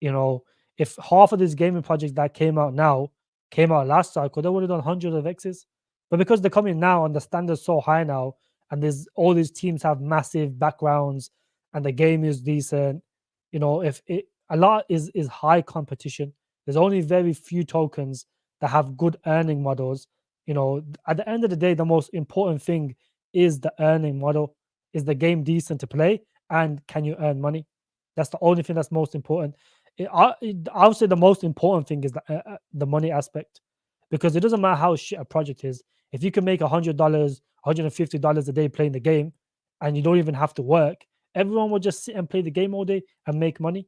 You know, if half of these gaming projects that came out now came out last cycle, they would have done hundreds of X's. But because they're coming now and the standard's so high now, and there's all these teams have massive backgrounds and the game is decent, if it a lot is high competition. There's only very few tokens that have good earning models. At the end of the day, the most important thing is the earning model. Is the game decent to play, and can you earn money? That's the only thing that's most important. I would say the most important thing is the money aspect, because it doesn't matter how shit a project is. If you can make $100, $150 a day playing the game, and you don't even have to work, everyone will just sit and play the game all day and make money.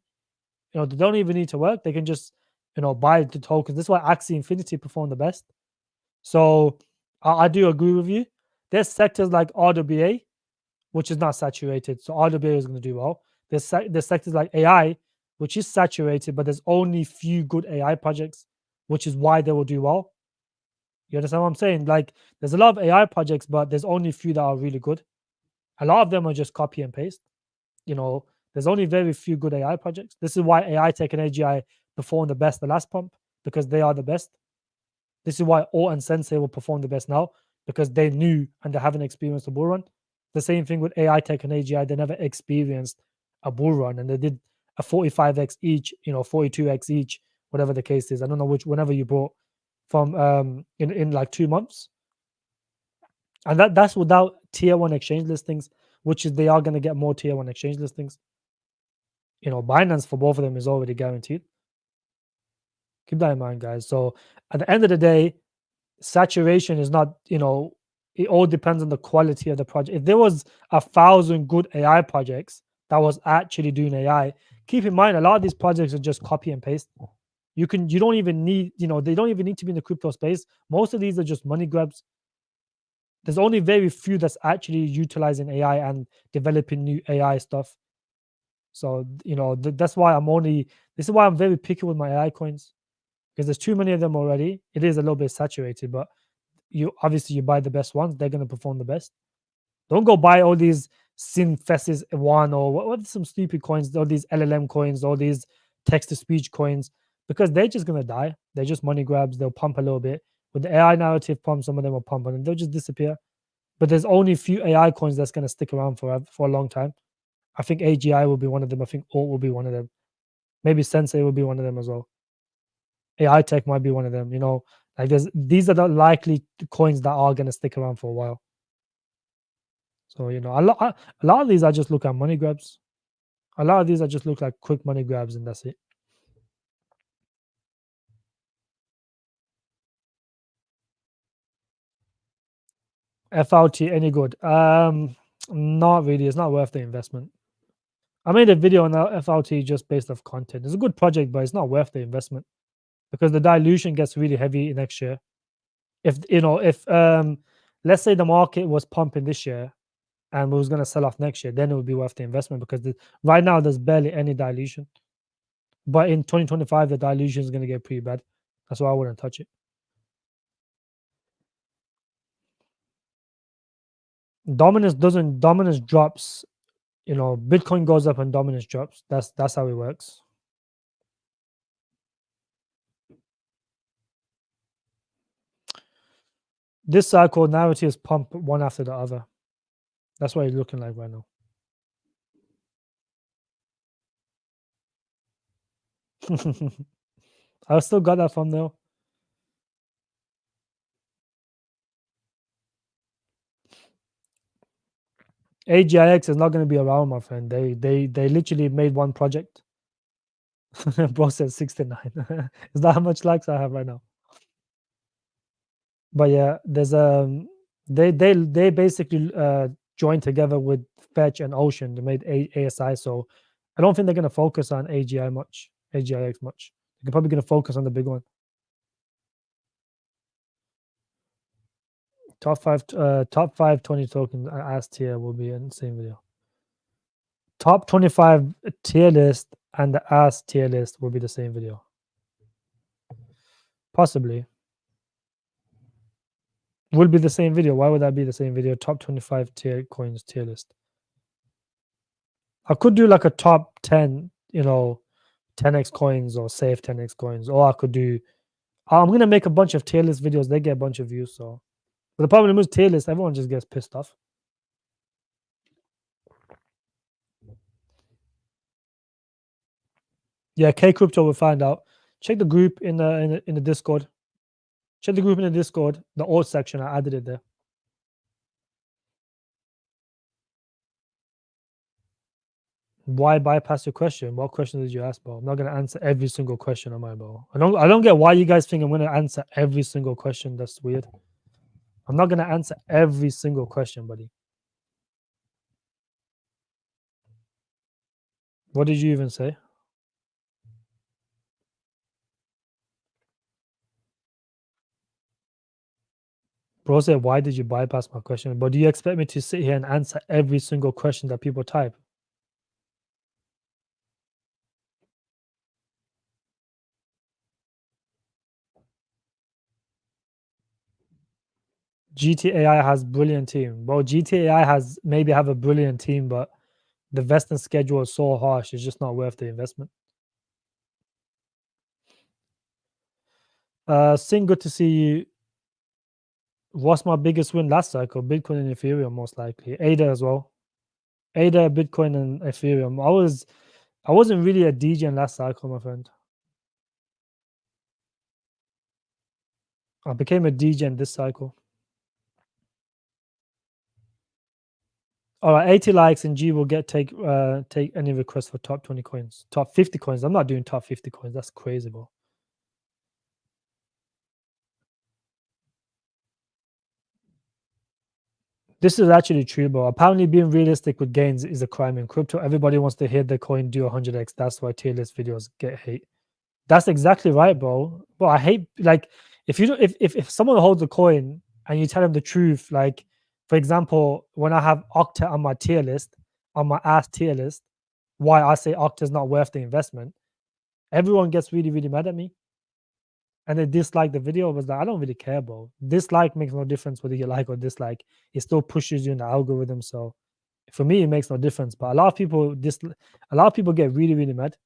They don't even need to work. They can just buy the tokens. This is why Axie Infinity perform the best. So I do agree with you. There's sectors like RWA, which is not saturated. So RWA is going to do well. There's sectors like AI, which is saturated, but there's only few good AI projects, which is why they will do well. You understand what I'm saying? Like, there's a lot of AI projects, but there's only few that are really good. A lot of them are just copy and paste. There's only very few good AI projects. This is why AI Tech and AGI perform the best the last pump, because they are the best. This is why OORT and Sensei will perform the best now, because they knew and they haven't experienced a bull run. The same thing with AI Tech and AGI. They never experienced a bull run, and they did a 45x each, 42x each, whatever the case is. I don't know whenever you bought from in like 2 months. And that's without tier 1 exchange listings, which is they are going to get more tier 1 exchange listings. Binance for both of them is already guaranteed. Keep that in mind, guys. So at the end of the day, saturation is not, it all depends on the quality of the project. If there was 1,000 good AI projects that was actually doing AI, keep in mind a lot of these projects are just copy and paste. You don't even need, they don't even need to be in the crypto space. Most of these are just money grabs. There's only very few that's actually utilizing AI and developing new AI stuff. So that's why this is why I'm very picky with my AI coins, because there's too many of them already. It is a little bit saturated, but you buy the best ones, they're going to perform the best. Don't go buy all these Synthesis one or what some stupid coins, all these LLM coins, all these text to speech coins, because they're just going to die. They're just money grabs. They'll pump a little bit. With the AI narrative pump, some of them will pump and they'll just disappear. But there's only a few AI coins that's going to stick around for a long time. I think AGI will be one of them. I think OORT will be one of them. Maybe Sensei will be one of them as well. AI Tech might be one of them. Like these are the likely coins that are going to stick around for a while. So a lot of these I just look at money grabs. A lot of these I just look like quick money grabs, and that's it. FLT any good? Not really. It's not worth the investment. I made a video on FLT just based off content. It's a good project, but it's not worth the investment because the dilution gets really heavy next year. If let's say the market was pumping this year and was going to sell off next year, then it would be worth the investment because right now there's barely any dilution. But in 2025, the dilution is going to get pretty bad. That's why I wouldn't touch it. Dominance drops. Bitcoin goes up and dominance drops. That's how it works. This cycle narratives pump one after the other. That's what it's looking like right now. I still got that thumbnail. AGIX is not going to be around, my friend. They literally made one project. Bro said 69. Is that how much likes I have right now? But yeah, there's they basically joined together with Fetch and Ocean. They made ASI. So I don't think they're going to focus on AGIX much. They're probably going to focus on the big one. Top five 20 tokens I asked here will be in the same video. Top 25 tier list and the ask tier list will be the same video. Possibly. Will be the same video. Why would that be the same video? Top 25 tier coins tier list. I could do like a top 10, 10x coins or safe 10x coins, or I could do I'm gonna make a bunch of tier list videos. They get a bunch of views. So, but the problem is tier list. Everyone just gets pissed off. Yeah, K Crypto will find out. Check the group in the Discord. Check the group in the Discord. The alt section. I added it there. Why bypass your question? What question did you ask, bro? I'm not gonna answer every single question on my bro. I don't get why you guys think I'm gonna answer every single question. That's weird. I'm not gonna answer every single question, buddy. What did you even say? Bro said, why did you bypass my question? But do you expect me to sit here and answer every single question that people type? GTAI has brilliant team. Bro, GTAI has maybe have a brilliant team, but the vesting schedule is so harsh, it's just not worth the investment. Sing, good to see you. What's my biggest win last cycle? Bitcoin and Ethereum, most likely. ADA as well. ADA, Bitcoin, and Ethereum. I wasn't really a DJ in last cycle, my friend. I became a DJ in this cycle. All right, 80 likes and G will take any request for top 20 coins. Top 50 coins. I'm not doing top 50 coins. That's crazy, bro. This is actually true, bro. Apparently, being realistic with gains is a crime in crypto. Everybody wants to hit their coin, do 100x. That's why tier list videos get hate. That's exactly right, bro. Bro, I hate like if you don't if someone holds a coin and you tell them the truth, like for example, when I have Octa on my tier list, on my ass tier list, why I say Octa is not worth the investment, everyone gets really, really mad at me. And they dislike the video. Was like, I don't really care, bro. Dislike makes no difference whether you like or dislike. It still pushes you in the algorithm. So for me, it makes no difference. But a lot of people get really, really mad.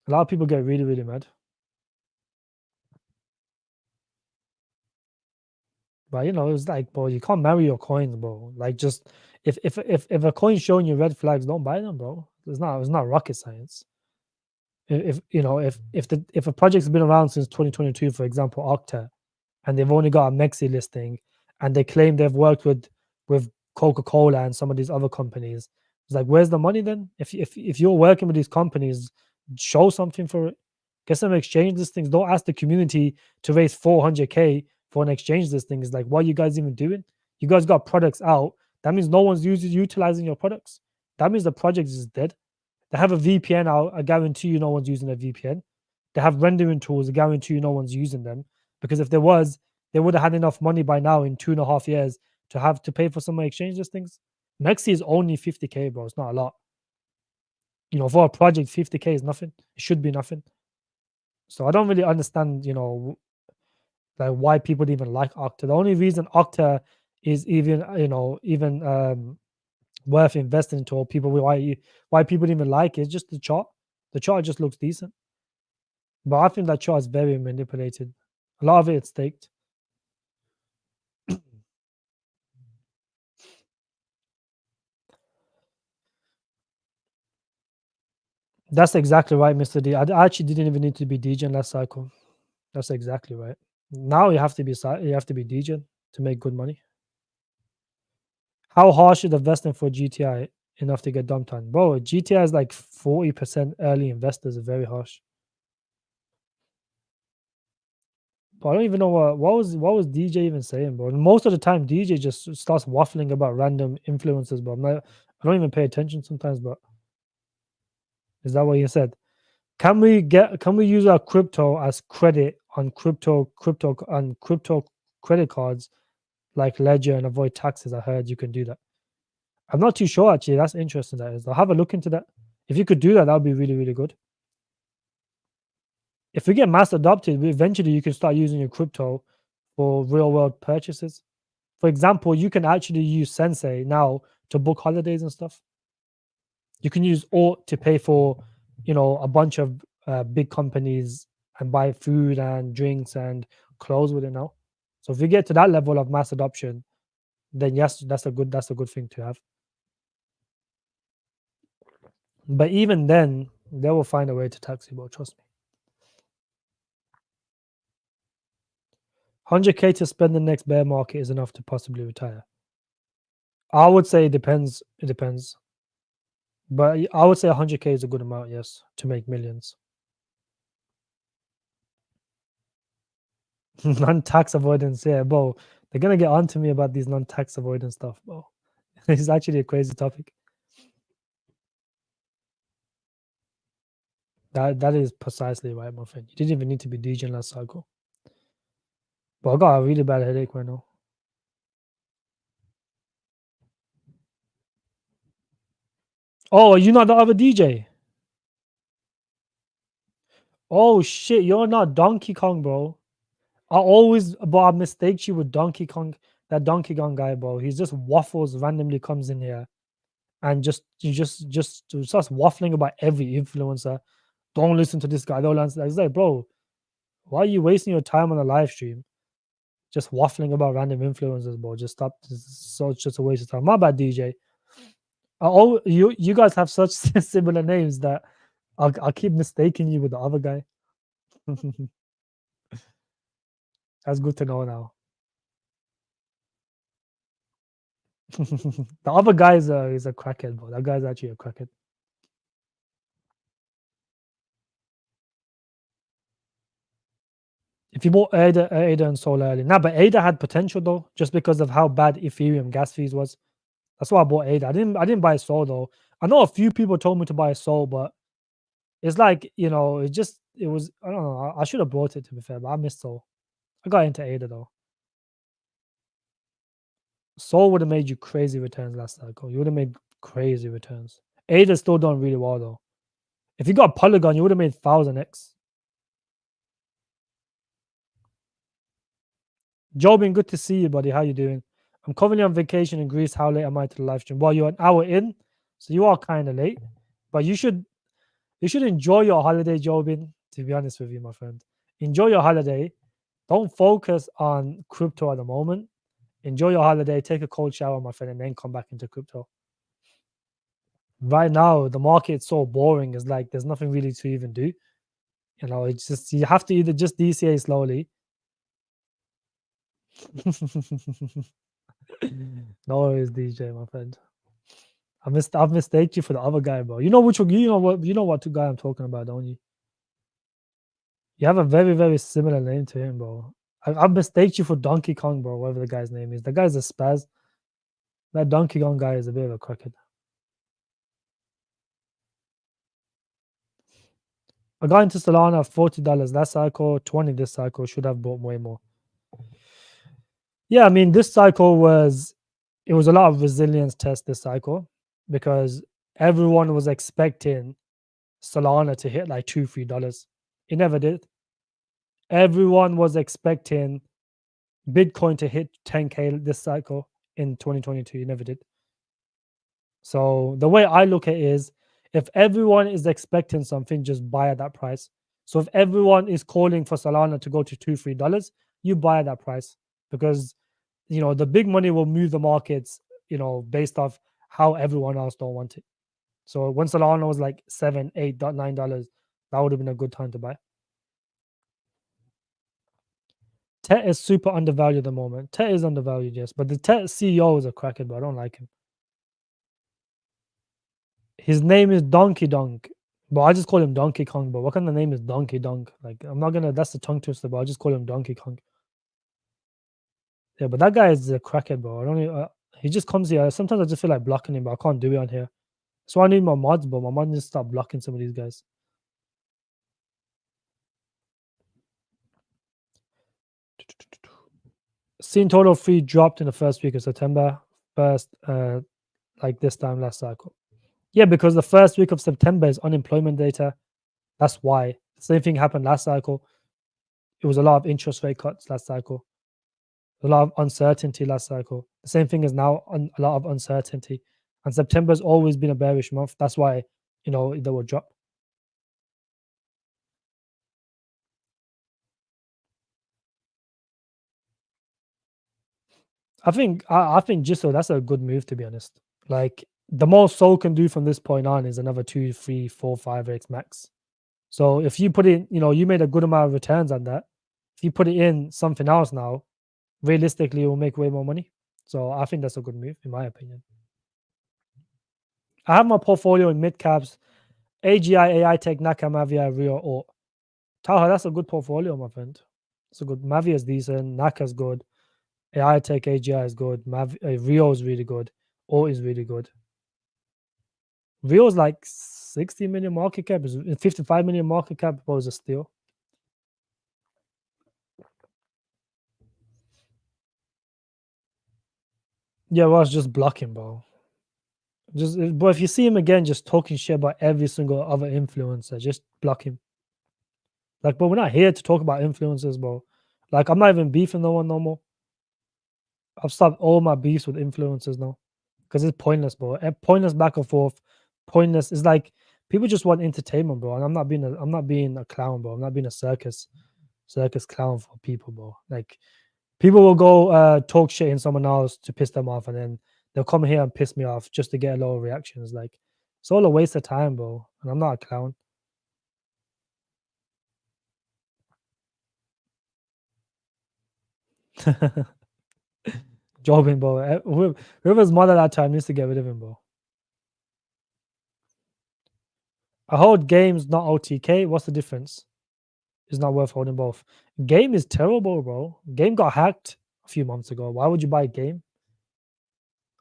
A lot of people get really, really mad. But you know, it's like, bro, you can't marry your coins, bro. Like, just if a coin's showing you red flags, don't buy them, bro. It's not rocket science. If you know, if a project's been around since 2022, for example, Octa, and they've only got a Mexi listing, and they claim they've worked with Coca-Cola and some of these other companies, it's like, where's the money then? If you're working with these companies, show something for it. Get some exchange listings. Don't ask the community to raise 400k for an exchange listing. It's like, what are you guys even doing? You guys got products out. That means no one's utilizing your products. That means the project is dead. They have a VPN out. I guarantee you no one's using a VPN. They have rendering tools. I guarantee you no one's using them. Because if there was, they would have had enough money by now in 2.5 years to have to pay for some exchange listings. Mexi is only 50k, bro. It's not a lot. You know, for a project, 50k is nothing. It should be nothing. So I don't really understand, you know, like why people even like Octa. The only reason Octa is even, you know, even worth investing into, or people why people even like it, is just the chart. The chart just looks decent. But I think that chart is very manipulated. A lot of it is staked. That's exactly right, Mr. D. I actually didn't even need to be DJing last cycle. That's exactly right. Now you have to be DJing to make good money. How harsh is the vesting for GTI enough to get dumped on? Bro, GTI is like 40% early investors are very harsh. But I don't even know what was DJ even saying, bro. Most of the time DJ just starts waffling about random influences, but I don't even pay attention sometimes, but is that what you said? Can we use our crypto as credit on crypto credit cards like Ledger and avoid taxes? I heard you can do that. I'm not too sure actually. That's interesting. That is. I'll have a look into that. If you could do that, that would be really, really good. If we get mass adopted, eventually you can start using your crypto for real world purchases. For example, you can actually use Sensei now to book holidays and stuff. You can use OORT to pay for, you know, a bunch of big companies and buy food and drinks and clothes with it now. So if we get to that level of mass adoption, then yes, that's a good thing to have. But even then, they will find a way to tax you, bro. Trust me. 100K to spend the next bear market is enough to possibly retire. I would say it depends. It depends. But I would say 100K is a good amount, yes, to make millions. Non-tax avoidance, yeah, bro. They're gonna get on to me about these non-tax avoidance stuff, bro. It's actually a crazy topic. That is precisely right, my friend. You didn't even need to be DJing last cycle. But I got a really bad headache right now. Oh, are you not the other DJ? Oh shit, you're not Donkey Kong, bro. I mistake you with Donkey Kong, that Donkey Kong guy, bro. He's just waffles randomly comes in here and just starts waffling about every influencer. Don't listen to this guy. Don't listen. It's like, bro, why are you wasting your time on a live stream? Just waffling about random influencers, bro. Just stop. It's just a waste of time. My bad, DJ. You guys have such similar names that I'll keep mistaking you with the other guy. That's good to know now. The other guy is a crackhead, bro. That guy's actually a crackhead. If you bought ADA and Sol early, but ADA had potential though, just because of how bad Ethereum gas fees was. That's why I bought ADA. I didn't buy Sol though. I know a few people told me to buy Sol, but it's like, it was, I don't know. I should have bought it, to be fair, but I missed Sol. I got into ADA though. Sol would have made you crazy returns last cycle. You would have made crazy returns. ADA's still done really well though. If you got Polygon, you would have made 1000x. Jobin, good to see you, buddy. How you doing? I'm currently on vacation in Greece. How late am I to the live stream? Well, you're an hour in, so you are kind of late. But you should enjoy your holiday, Jobin. To be honest with you, my friend, enjoy your holiday. Don't focus on crypto at the moment. Enjoy your holiday. Take a cold shower, my friend, and then come back into crypto. Right now, the market's so boring. It's like there's nothing really to even do. It's just you have to either just DCA slowly. No worries, DJ, my friend. I've mistaken you for the other guy, bro. You know what guy I'm talking about, don't you? You have a very, very similar name to him, bro. I've mistaken you for Donkey Kong, bro, whatever the guy's name is. The guy's a spaz. That Donkey Kong guy is a bit of a crackhead. I got into Solana at $40 last cycle, 20 this cycle. Should have bought way more. Yeah, I mean, this cycle was a lot of resilience test this cycle because everyone was expecting Solana to hit like $2-3. It never did. Everyone was expecting Bitcoin to hit 10K this cycle in 2022. It never did. So the way I look at it is, if everyone is expecting something, just buy at that price. So if everyone is calling for Solana to go to $2-3, you buy at that price because the big money will move the markets, based off how everyone else don't want it. So when Solana was like $7, $8, $9, that would have been a good time to buy. TET is super undervalued at the moment. TET is undervalued, yes, but the TET CEO is a crackhead, but I don't like him. His name is Donkey Donk, but I just call him Donkey Kong. But what kind of name is Donkey Donk? Like, I'm not gonna. That's the tongue twister, but I just call him Donkey Kong. Yeah, but that guy is a crackhead, bro. I don't. Even, he just comes here. Sometimes I just feel like blocking him, but I can't do it on here. So I need my mods, but my mods just start blocking some of these guys. Seen total fee dropped in the first week of September. Like this time last cycle. Yeah, because the first week of September is unemployment data. That's why. The same thing happened last cycle. It was a lot of interest rate cuts last cycle. A lot of uncertainty last cycle. The same thing is now a lot of uncertainty. And September's always been a bearish month. That's why, they will drop. I think just so that's a good move, to be honest. Like the most Sol can do from this point on is another 2, 3, 4, 5x max. So if you put it, you made a good amount of returns on that. If you put it in something else now, realistically, it will make way more money. So I think that's a good move, in my opinion. I have my portfolio in mid caps, AGI, Aitech, Naka, Mavia, Rio, OORT. Taha, that's a good portfolio, my friend. It's a good. Mavia is decent. Naka's good. Aitech, AGI is good. Rio is really good. OORT is really good. Rio is like 60 million market cap. Is 55 million market cap was a steal. Yeah, well, it's just blocking, bro. But if you see him again, just talking shit about every single other influencer, just block him. Like, but we're not here to talk about influencers, bro. Like, I'm not even beefing no one no more. I've stopped all my beefs with influencers now because it's pointless, bro. Pointless back and forth. Pointless. It's like people just want entertainment, bro. And I'm not being a clown, bro. I'm not being a circus clown for people, bro. Like people will go talk shit in someone else to piss them off, and then they'll come here and piss me off just to get a lower reaction. It's like it's all a waste of time, bro. And I'm not a clown. Jobbing, bro. Whoever's mother that time needs to get rid of him, bro. I hold games, not OTK. What's the difference? It's not worth holding both. Game is terrible, bro. Game got hacked a few months ago. Why would you buy game?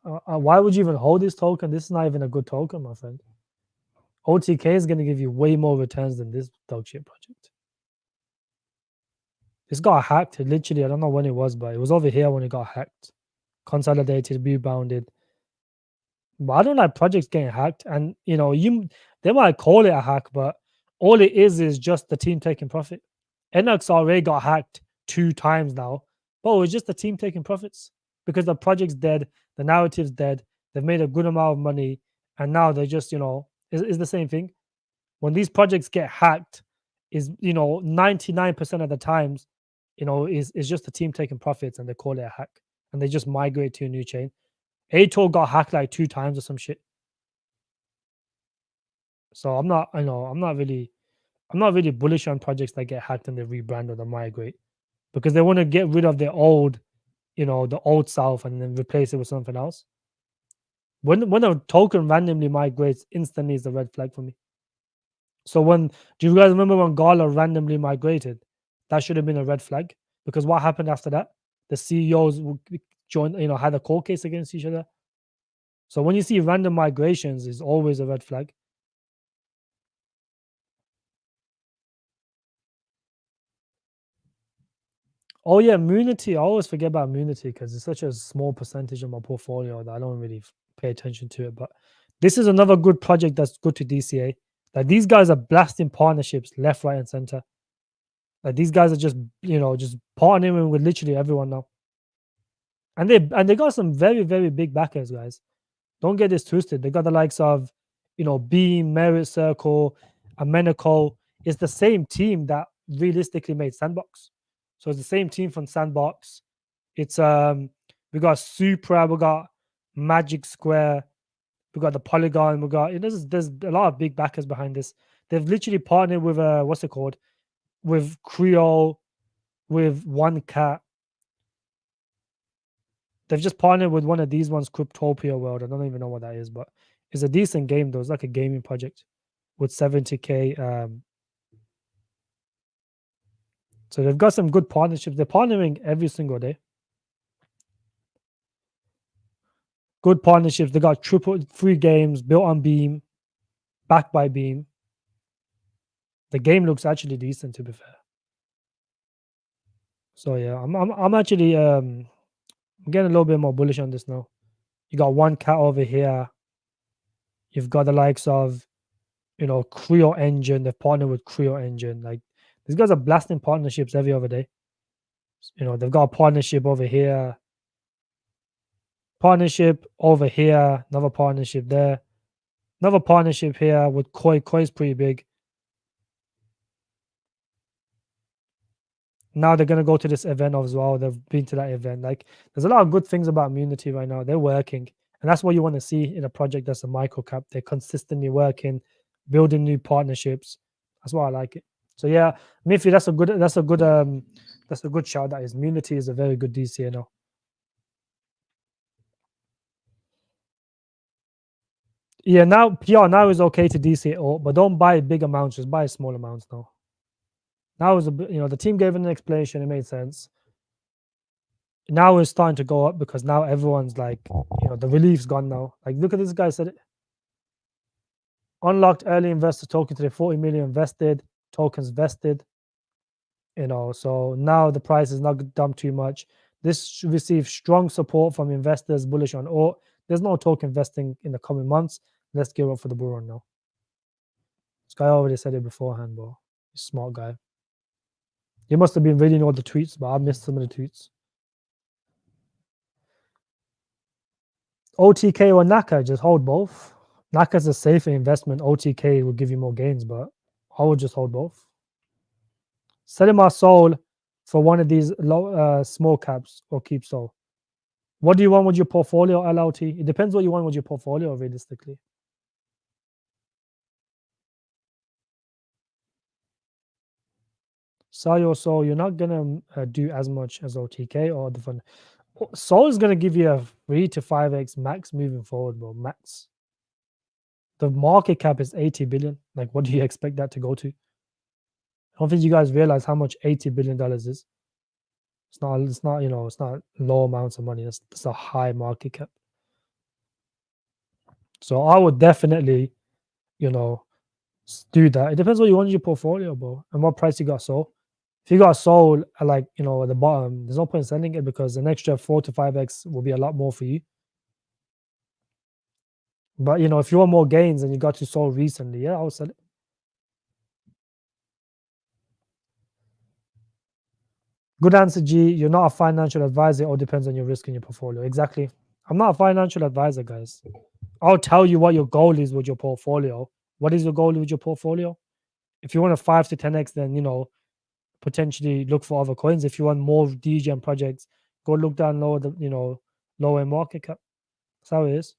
Why would you even hold this token? This is not even a good token, my friend. OTK is going to give you way more returns than this dog shit project. This got hacked. Literally, I don't know when it was, but it was over here when it got hacked. Consolidated, rebounded. But I don't like projects getting hacked. And they might call it a hack, but all it is just the team taking profit. NXRA got hacked 2 times now, but it was just the team taking profits because the project's dead, the narrative's dead. They've made a good amount of money, and now they're just it's the same thing. When these projects get hacked, is 99% of the times, is just the team taking profits, and they call it a hack, and they just migrate to a new chain. ATOR got hacked like 2 times or some shit. So I'm not really bullish on projects that get hacked and they rebrand or they migrate because they want to get rid of their old, the old self and then replace it with something else. When a token randomly migrates, instantly is a red flag for me. So do you guys remember when Carlo randomly migrated? That should have been a red flag because what happened after that? The CEOs joined, had a court case against each other. So when you see random migrations, it's always a red flag. Oh yeah, Munity. I always forget about Munity because it's such a small percentage of my portfolio that I don't really pay attention to it. But this is another good project that's good to DCA. Like these guys are blasting partnerships left, right, and center. Like these guys are just just partnering with literally everyone now. And they got some very, very big backers, guys. Don't get this twisted. They got the likes of Beam, Merit Circle, Amenico. It's the same team that realistically made Sandbox. So it's the same team from Sandbox. It's we got Supra, we got Magic Square, we got the Polygon, we got there's a lot of big backers behind this. They've literally partnered with what's it called? With Creole, with One Cat. They've just partnered with one of these ones, Cryptopia World. I don't even know what that is, but it's a decent game though. It's like a gaming project with 70K. So they've got some good partnerships. They're partnering every single day. Good partnerships. They got 3 games built on Beam, backed by Beam. The game looks actually decent, to be fair. So yeah, I'm actually I'm getting a little bit more bullish on this now. You got One Cat over here. You've got the likes of Creo Engine. They've partnered with Creo Engine. Like these guys are blasting partnerships every other day. They've got a partnership over here. Partnership over here. Another partnership there. Another partnership here with Koi. Koi's pretty big. Now they're gonna go to this event as well. They've been to that event. Like, there's a lot of good things about Munity right now. They're working, and that's what you want to see in a project that's a micro cap. They're consistently working, building new partnerships. That's why I like it. So yeah, Miffy, that's a good shout. That is, Munity is a very good DCNO. Yeah, now PR now is okay to DC AURT, but don't buy big amounts. Just buy small amounts now. Now is the team gave an explanation. It made sense. Now it's starting to go up because now everyone's like, the relief's gone now. Like, look at this guy said it. Unlocked early investor token today, 40 million invested, tokens vested. So now the price is not dumped too much. This should receive strong support from investors bullish on AURT. There's no token vesting in the coming months. Let's gear up for the bull run now. This guy already said it beforehand, bro. He's a smart guy. He must have been reading all the tweets, but I missed some of the tweets. OTK or Naka, just hold both. Naka's a safer investment. OTK will give you more gains, but I would just hold both. Selling my soul for one of these low small caps or keep soul. What do you want with your portfolio, LLT? It depends what you want with your portfolio, realistically. Sell your soul. You're not gonna do as much as OTK or the fund. Soul is gonna give you a 3 to 5x max moving forward, bro. Max. The market cap is 80 billion. Like, what do you expect that to go to? I don't think you guys realize how much $80 billion is. It's not low amounts of money. It's a high market cap. So I would definitely, do that. It depends what you want in your portfolio, bro, and what price you got sold. If you got sold at at the bottom, there's no point in selling it because an extra 4 to 5x will be a lot more for you. But if you want more gains and you got to sold recently, yeah, I'll sell it. Good answer, G. You're not a financial advisor. It all depends on your risk in your portfolio. Exactly. I'm not a financial advisor, guys. I'll tell you what your goal is with your portfolio. What is your goal with your portfolio? If you want a 5 to 10x, then potentially look for other coins. If you want more DGM projects, go look down lower lower market cap. That's how it is.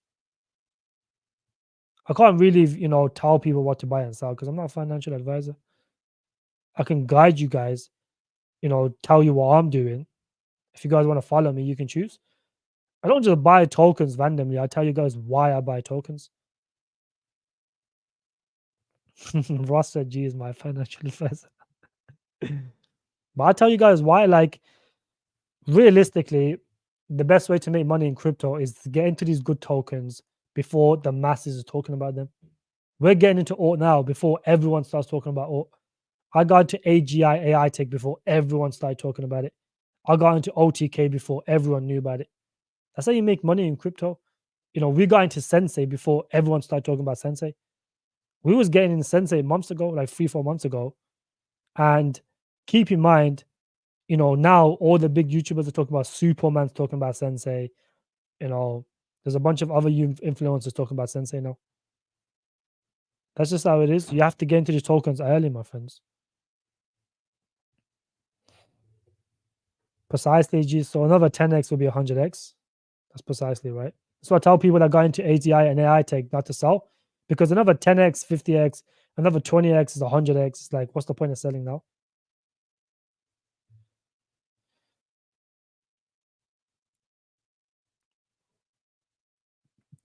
I can't really tell people what to buy and sell because I'm not a financial advisor. I can guide you guys, tell you what I'm doing. If you guys want to follow me, you can choose. I don't just buy tokens randomly. I tell you guys why I buy tokens. Ross said G is my financial advisor. But I tell you guys why, like, realistically, the best way to make money in crypto is to get into these good tokens before the masses are talking about them. We're getting into AURT now before everyone starts talking about AURT. I got into AGI Aitech before everyone started talking about it. I got into OTK before everyone knew about it. That's how you make money in crypto. We got into Sensei before everyone started talking about Sensei. We was getting in Sensei months ago, like 3-4 months ago. And keep in mind, now all the big YouTubers are talking about Superman's talking about Sensei. There's a bunch of other influencers talking about Sensei now. That's just how it is. You have to get into these tokens early, my friends. Precisely, G. So another 10x will be 100x. That's precisely right. So I tell people that got into AGI and Aitech not to sell because another 10x, 50x, another 20x is 100x. It's like, what's the point of selling now?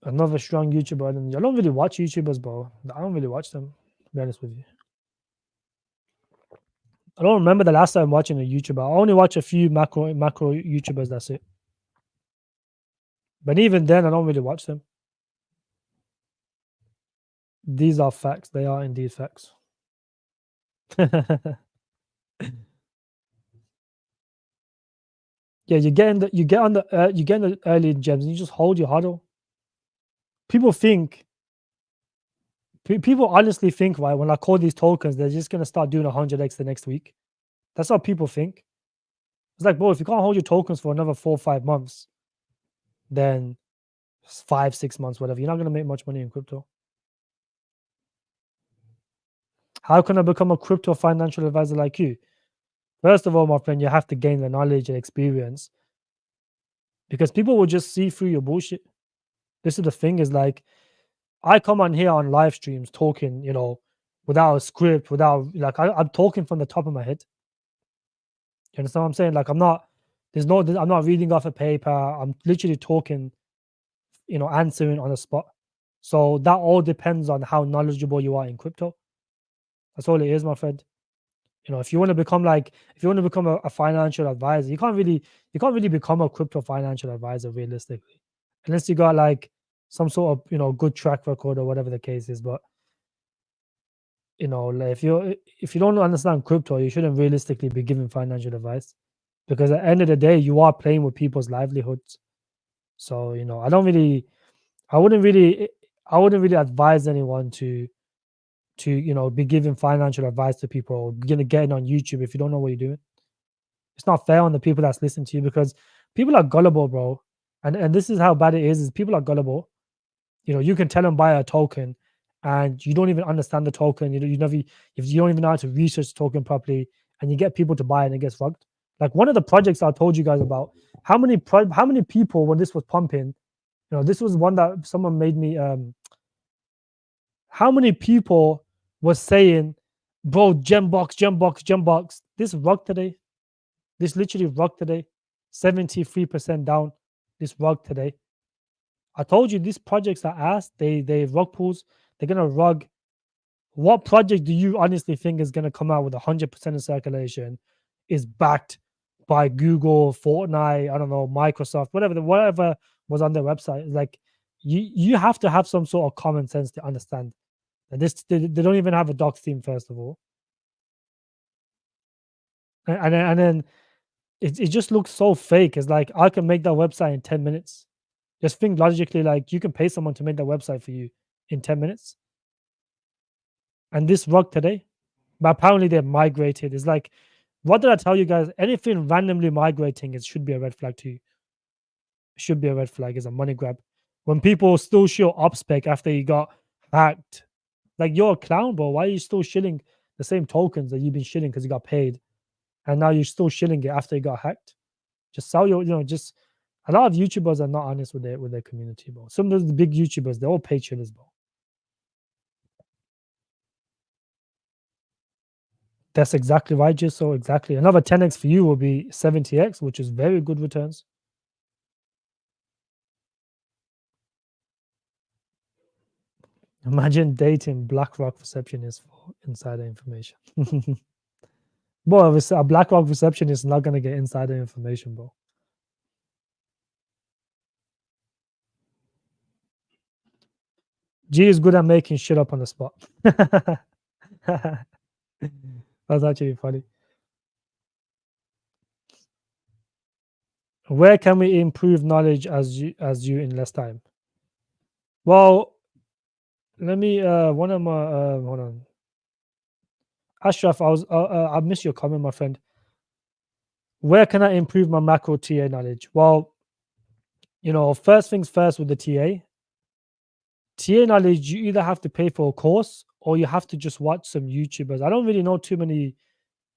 Another strong YouTuber. And I don't really watch YouTubers, bro. I don't really watch them, to be honest with you. I don't remember the last time watching a YouTuber. I only watch a few macro YouTubers, that's it. But even then, I don't really watch them. These are facts. They are indeed facts. Yeah, you get in the early gems and you just hold your huddle. People honestly think, right, when I call these tokens, they're just gonna start doing 100x the next week. That's what people think. It's like, bro, if you can't hold your tokens for another 4 or 5 months, then 5-6 months, whatever, you're not gonna make much money in crypto. How can I become a crypto financial advisor like you? First of all, my friend, you have to gain the knowledge and experience, because people will just see through your bullshit. This is the thing, is like, I come on here on live streams talking, without a script, without, like, I'm talking from the top of my head. You understand what I'm saying? Like, I'm not reading off a paper. I'm literally talking, answering on the spot. So that all depends on how knowledgeable you are in crypto. That's all it is, my friend. If you want to become a financial advisor, you can't really become a crypto financial advisor realistically, unless you got like some sort of good track record or whatever the case is. But like, if you don't understand crypto, you shouldn't realistically be giving financial advice, because at the end of the day, you are playing with people's livelihoods. So I wouldn't really advise anyone to be giving financial advice to people, or getting on YouTube if you don't know what you're doing. It's not fair on the people that's listening to you, because people are gullible, bro. And this is how bad it is people are gullible. You can tell them buy a token, and you don't even understand the token. If you don't even know how to research the token properly, and you get people to buy it, and it gets rugged. Like one of the projects I told you guys about, how many people, when this was pumping, this was one that someone made me. How many people was saying, bro, gem box, this rug today, this literally rug today, 73% down, this rug today. I told you these projects are ass. They rug pools. They're gonna rug. What project do you honestly think is gonna come out with 100% of circulation, is backed by Google, Fortnite, I don't know, Microsoft, whatever was on their website? It's like, you have to have some sort of common sense to understand that they don't even have a docs team, first of all, and then it just looks so fake. It's like, I can make that website in 10 minutes. Just think logically, like, you can pay someone to make that website for you in 10 minutes. And this rug today, but apparently they're migrated. It's like, what did I tell you guys? Anything randomly migrating, it should be a red flag to you. It should be a red flag. It's a money grab. When people still show up spec after you got hacked, like, you're a clown, bro. Why are you still shilling the same tokens that you've been shilling because you got paid, and now you're still shilling it after you got hacked? Just sell your, just, a lot of YouTubers are not honest with their community, bro. Some of the big YouTubers, they're all paid shillers, bro. That's exactly right, just so exactly. Another 10x for you will be 70x, which is very good returns. Imagine dating BlackRock receptionist for insider information. Bro, a BlackRock receptionist is not gonna get insider information, bro. G is good at making shit up on the spot. That's actually funny. Where can we improve knowledge as you in less time? Well, let me one of my hold on. Ashraf, I missed your comment, my friend. Where can I improve my macro TA knowledge? Well, first things first with the TA knowledge, you either have to pay for a course or you have to just watch some YouTubers. I don't really know too many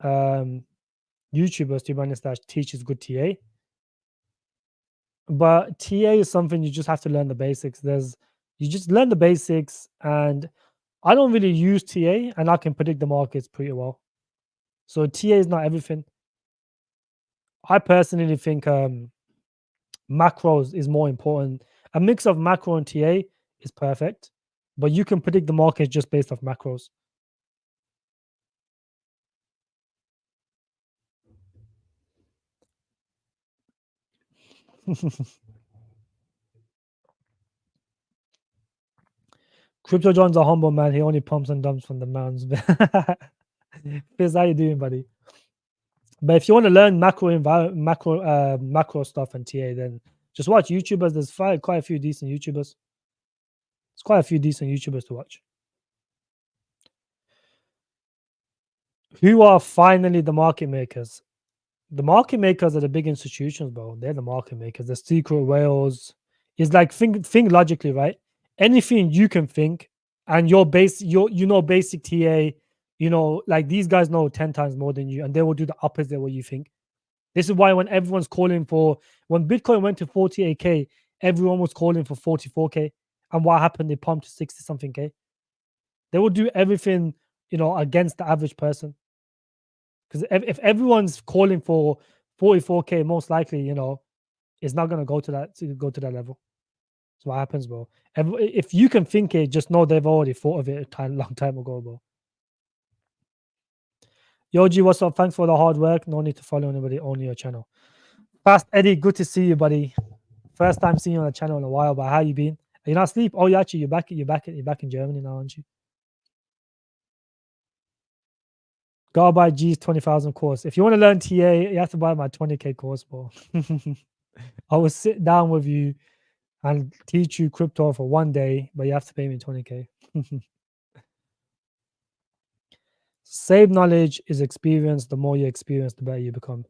YouTubers, to be honest, that teaches good TA. But TA is something you just have to learn the basics. You just learn the basics, and I don't really use TA, and I can predict the markets pretty well. So TA is not everything. I personally think macros is more important. A mix of macro and TA is perfect, but you can predict the market just based off macros. Crypto John's a humble man. He only pumps and dumps from the mounds. Fizz, how you doing, buddy? But if you want to learn macro stuff and TA, then just watch YouTubers. There's quite a few decent YouTubers. It's quite a few decent YouTubers to watch. Who are finally the market makers? The market makers are the big institutions, bro. They're the market makers. The secret whales. It's like, think logically, right? Anything you can think, and basic TA, like these guys know 10 times more than you, and they will do the opposite of what you think. This is why when everyone's calling for, when Bitcoin went to 48K, everyone was calling for 44K. And what happened? They pumped to 60 something K. They will do everything, against the average person. Because if everyone's calling for 44K, most likely, it's not gonna go to that level. That's what happens, bro. If you can think it, just know they've already thought of it a long time ago, bro. Yo, G, what's up? Thanks for the hard work. No need to follow anybody, only your channel. Fast Eddie, good to see you, buddy. First time seeing you on the channel in a while, but how you been? Are you not asleep? Oh, you're back in Germany now, aren't you? Gotta buy G's 20,000 course. If you want to learn TA, you have to buy my 20K course, bro. I will sit down with you and teach you crypto for one day, but you have to pay me 20K. Save knowledge is experience. The more you experience, the better you become.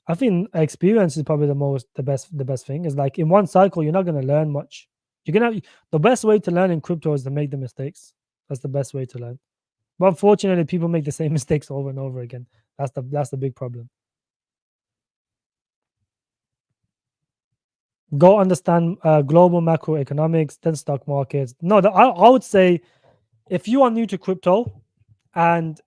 I think experience is probably the best thing. Is like in one cycle, you're not gonna learn much. The best way to learn in crypto is to make the mistakes. That's the best way to learn. But unfortunately, people make the same mistakes over and over again. That's the big problem. Go understand global macroeconomics, then stock markets. No, I would say if you are new to crypto and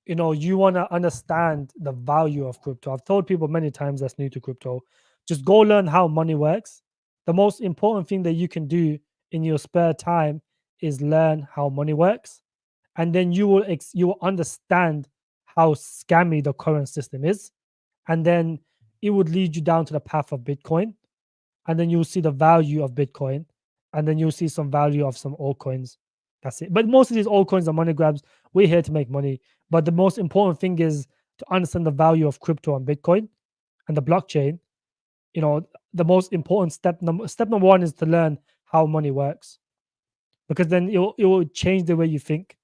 you want to understand the value of crypto. I've told people many times that's new to crypto, just go learn how money works. The most important thing that you can do in your spare time is learn how money works, and then you will understand how scammy the current system is, and then it would lead you down to the path of Bitcoin, and then you'll see the value of Bitcoin, and then you'll see some value of some altcoins. That's it. But most of these altcoins are money grabs. We're here to make money. But the most important thing is to understand the value of crypto and Bitcoin and the blockchain. The most important step number one is to learn how money works, because then it will change the way you think.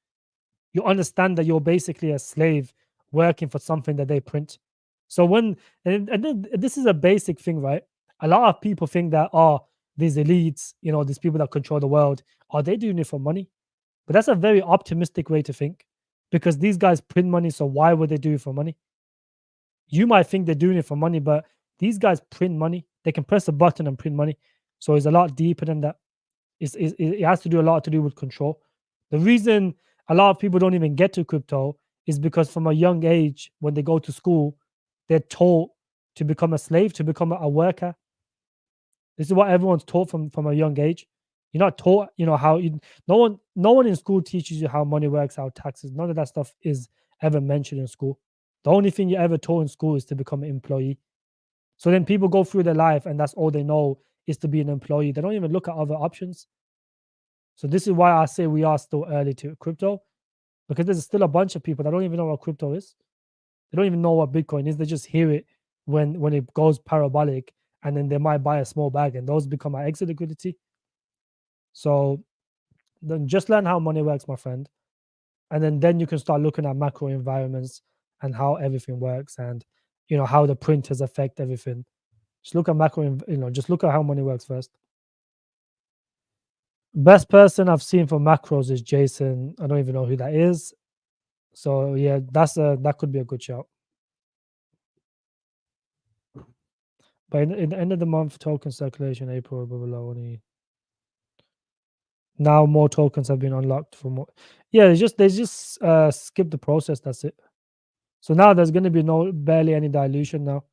You understand that you're basically a slave working for something that they print. So and then this is a basic thing, right? A lot of people think that these elites, these people that control the world, are they doing it for money? But that's a very optimistic way to think, because these guys print money. So why would they do it for money? You might think they're doing it for money, but these guys print money. They can press a button and print money. So it's a lot deeper than that. It has to do a lot to do with control. The reason a lot of people don't even get to crypto is because from a young age, when they go to school, they're taught to become a slave, to become a worker. This is what everyone's taught from a young age. You're not taught, how no one in school teaches you how money works, how taxes. None of that stuff is ever mentioned in school. The only thing you're ever taught in school is to become an employee. So then people go through their life and that's all they know is to be an employee. They don't even look at other options. So this is why I say we are still early to crypto, because there's still a bunch of people that don't even know what crypto is. They don't even know what Bitcoin is. They just hear it when it goes parabolic, and then they might buy a small bag, and those become our exit liquidity. So then just learn how money works, my friend. And then you can start looking at macro environments and how everything works, and how the printers affect everything. Just look at macro, just look at how money works first. Best person I've seen for macros is Jason. I don't even know who that is. So yeah, that could be a good shout. But in the end of the month, token circulation, April, blah, blah, blah, only. Now more tokens have been unlocked for more. Yeah, they just skip the process. That's it. So now there's going to be barely any dilution now,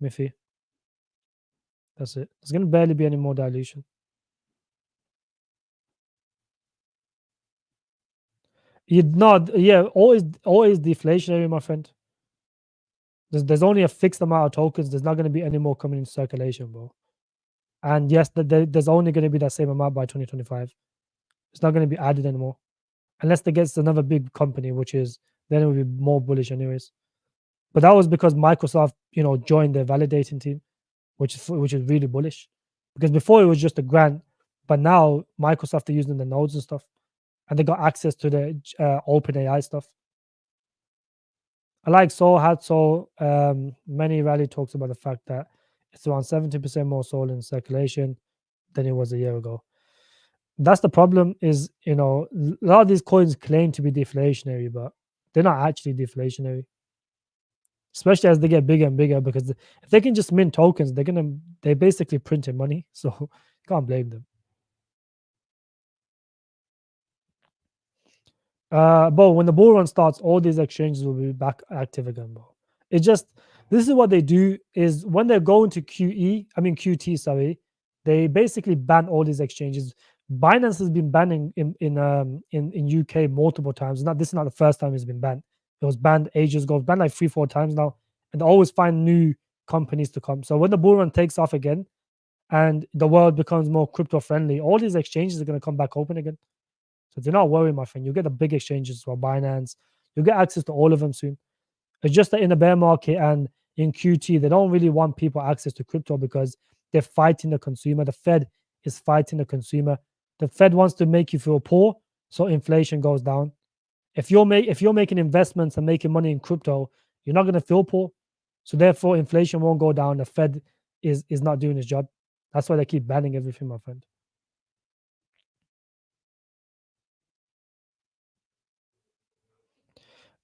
Miffy. That's it. There's going to barely be any more dilution. Always deflationary, my friend. There's only a fixed amount of tokens. There's not going to be any more coming in circulation, bro. And yes, there's only going to be that same amount by 2025. It's not going to be added anymore, unless they get another big company, then it will be more bullish anyways. But that was because Microsoft, joined their validating team, which is really bullish. Because before it was just a grant, but now Microsoft are using the nodes and stuff, and they got access to the OpenAI stuff. I like Sol. Many rally talks about the fact that it's around 70% more Sol in circulation than it was a year ago. That's the problem. Is a lot of these coins claim to be deflationary, but they're not actually deflationary. Especially as they get bigger and bigger, because if they can just mint tokens, they're basically printing money. So can't blame them. But when the bull run starts, all these exchanges will be back active again, bro. It just this is what they do is when they're going to QT, sorry, they basically ban all these exchanges. Binance has been banning in UK multiple times. This is not the first time it's been banned. It was banned ages ago. It's banned like 3-4 times now, and they always find new companies to come. So when the bull run takes off again, and the world becomes more crypto friendly, all these exchanges are going to come back open again. So do not worry, my friend. You'll get the big exchanges as well, Binance. You'll get access to all of them soon. It's just that in the bear market and in QT, they don't really want people access to crypto because they're fighting the consumer. The Fed is fighting the consumer. The Fed wants to make you feel poor, so inflation goes down. If you're making investments and making money in crypto, you're not going to feel poor. So therefore, inflation won't go down. The Fed is not doing its job. That's why they keep banning everything, my friend.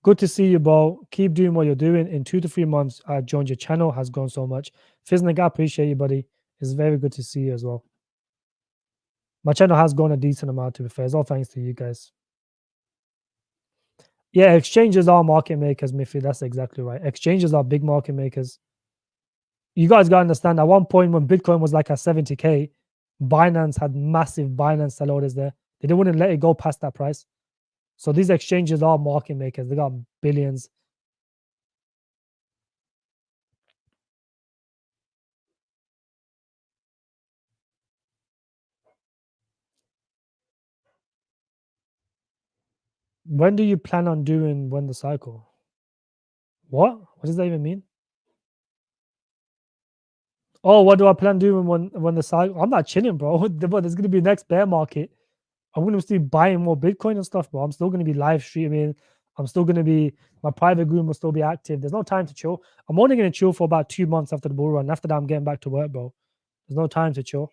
Good to see you, bro. Keep doing what you're doing. In 2 to 3 months, I joined your channel, has grown so much. Fiznik, I appreciate you, buddy. It's very good to see you as well. My channel has grown a decent amount, to be fair. It's all thanks to you guys. Yeah, exchanges are market makers, Miffy. That's exactly right. Exchanges are big market makers. You guys got to understand, at one point when Bitcoin was like at 70K, Binance had massive Binance sell orders there. They wouldn't let it go past that price. So these exchanges are market makers. They got billions. When do you plan on doing when the cycle? What? What does that even mean? Oh, what do I plan doing when the cycle? I'm not chilling, bro. But there's gonna be next bear market. I'm gonna still buying more Bitcoin and stuff, bro. I'm still gonna be live streaming. I'm still gonna be my private group will still be active. There's no time to chill. I'm only gonna chill for about 2 months after the bull run. After that, I'm getting back to work, bro. There's no time to chill.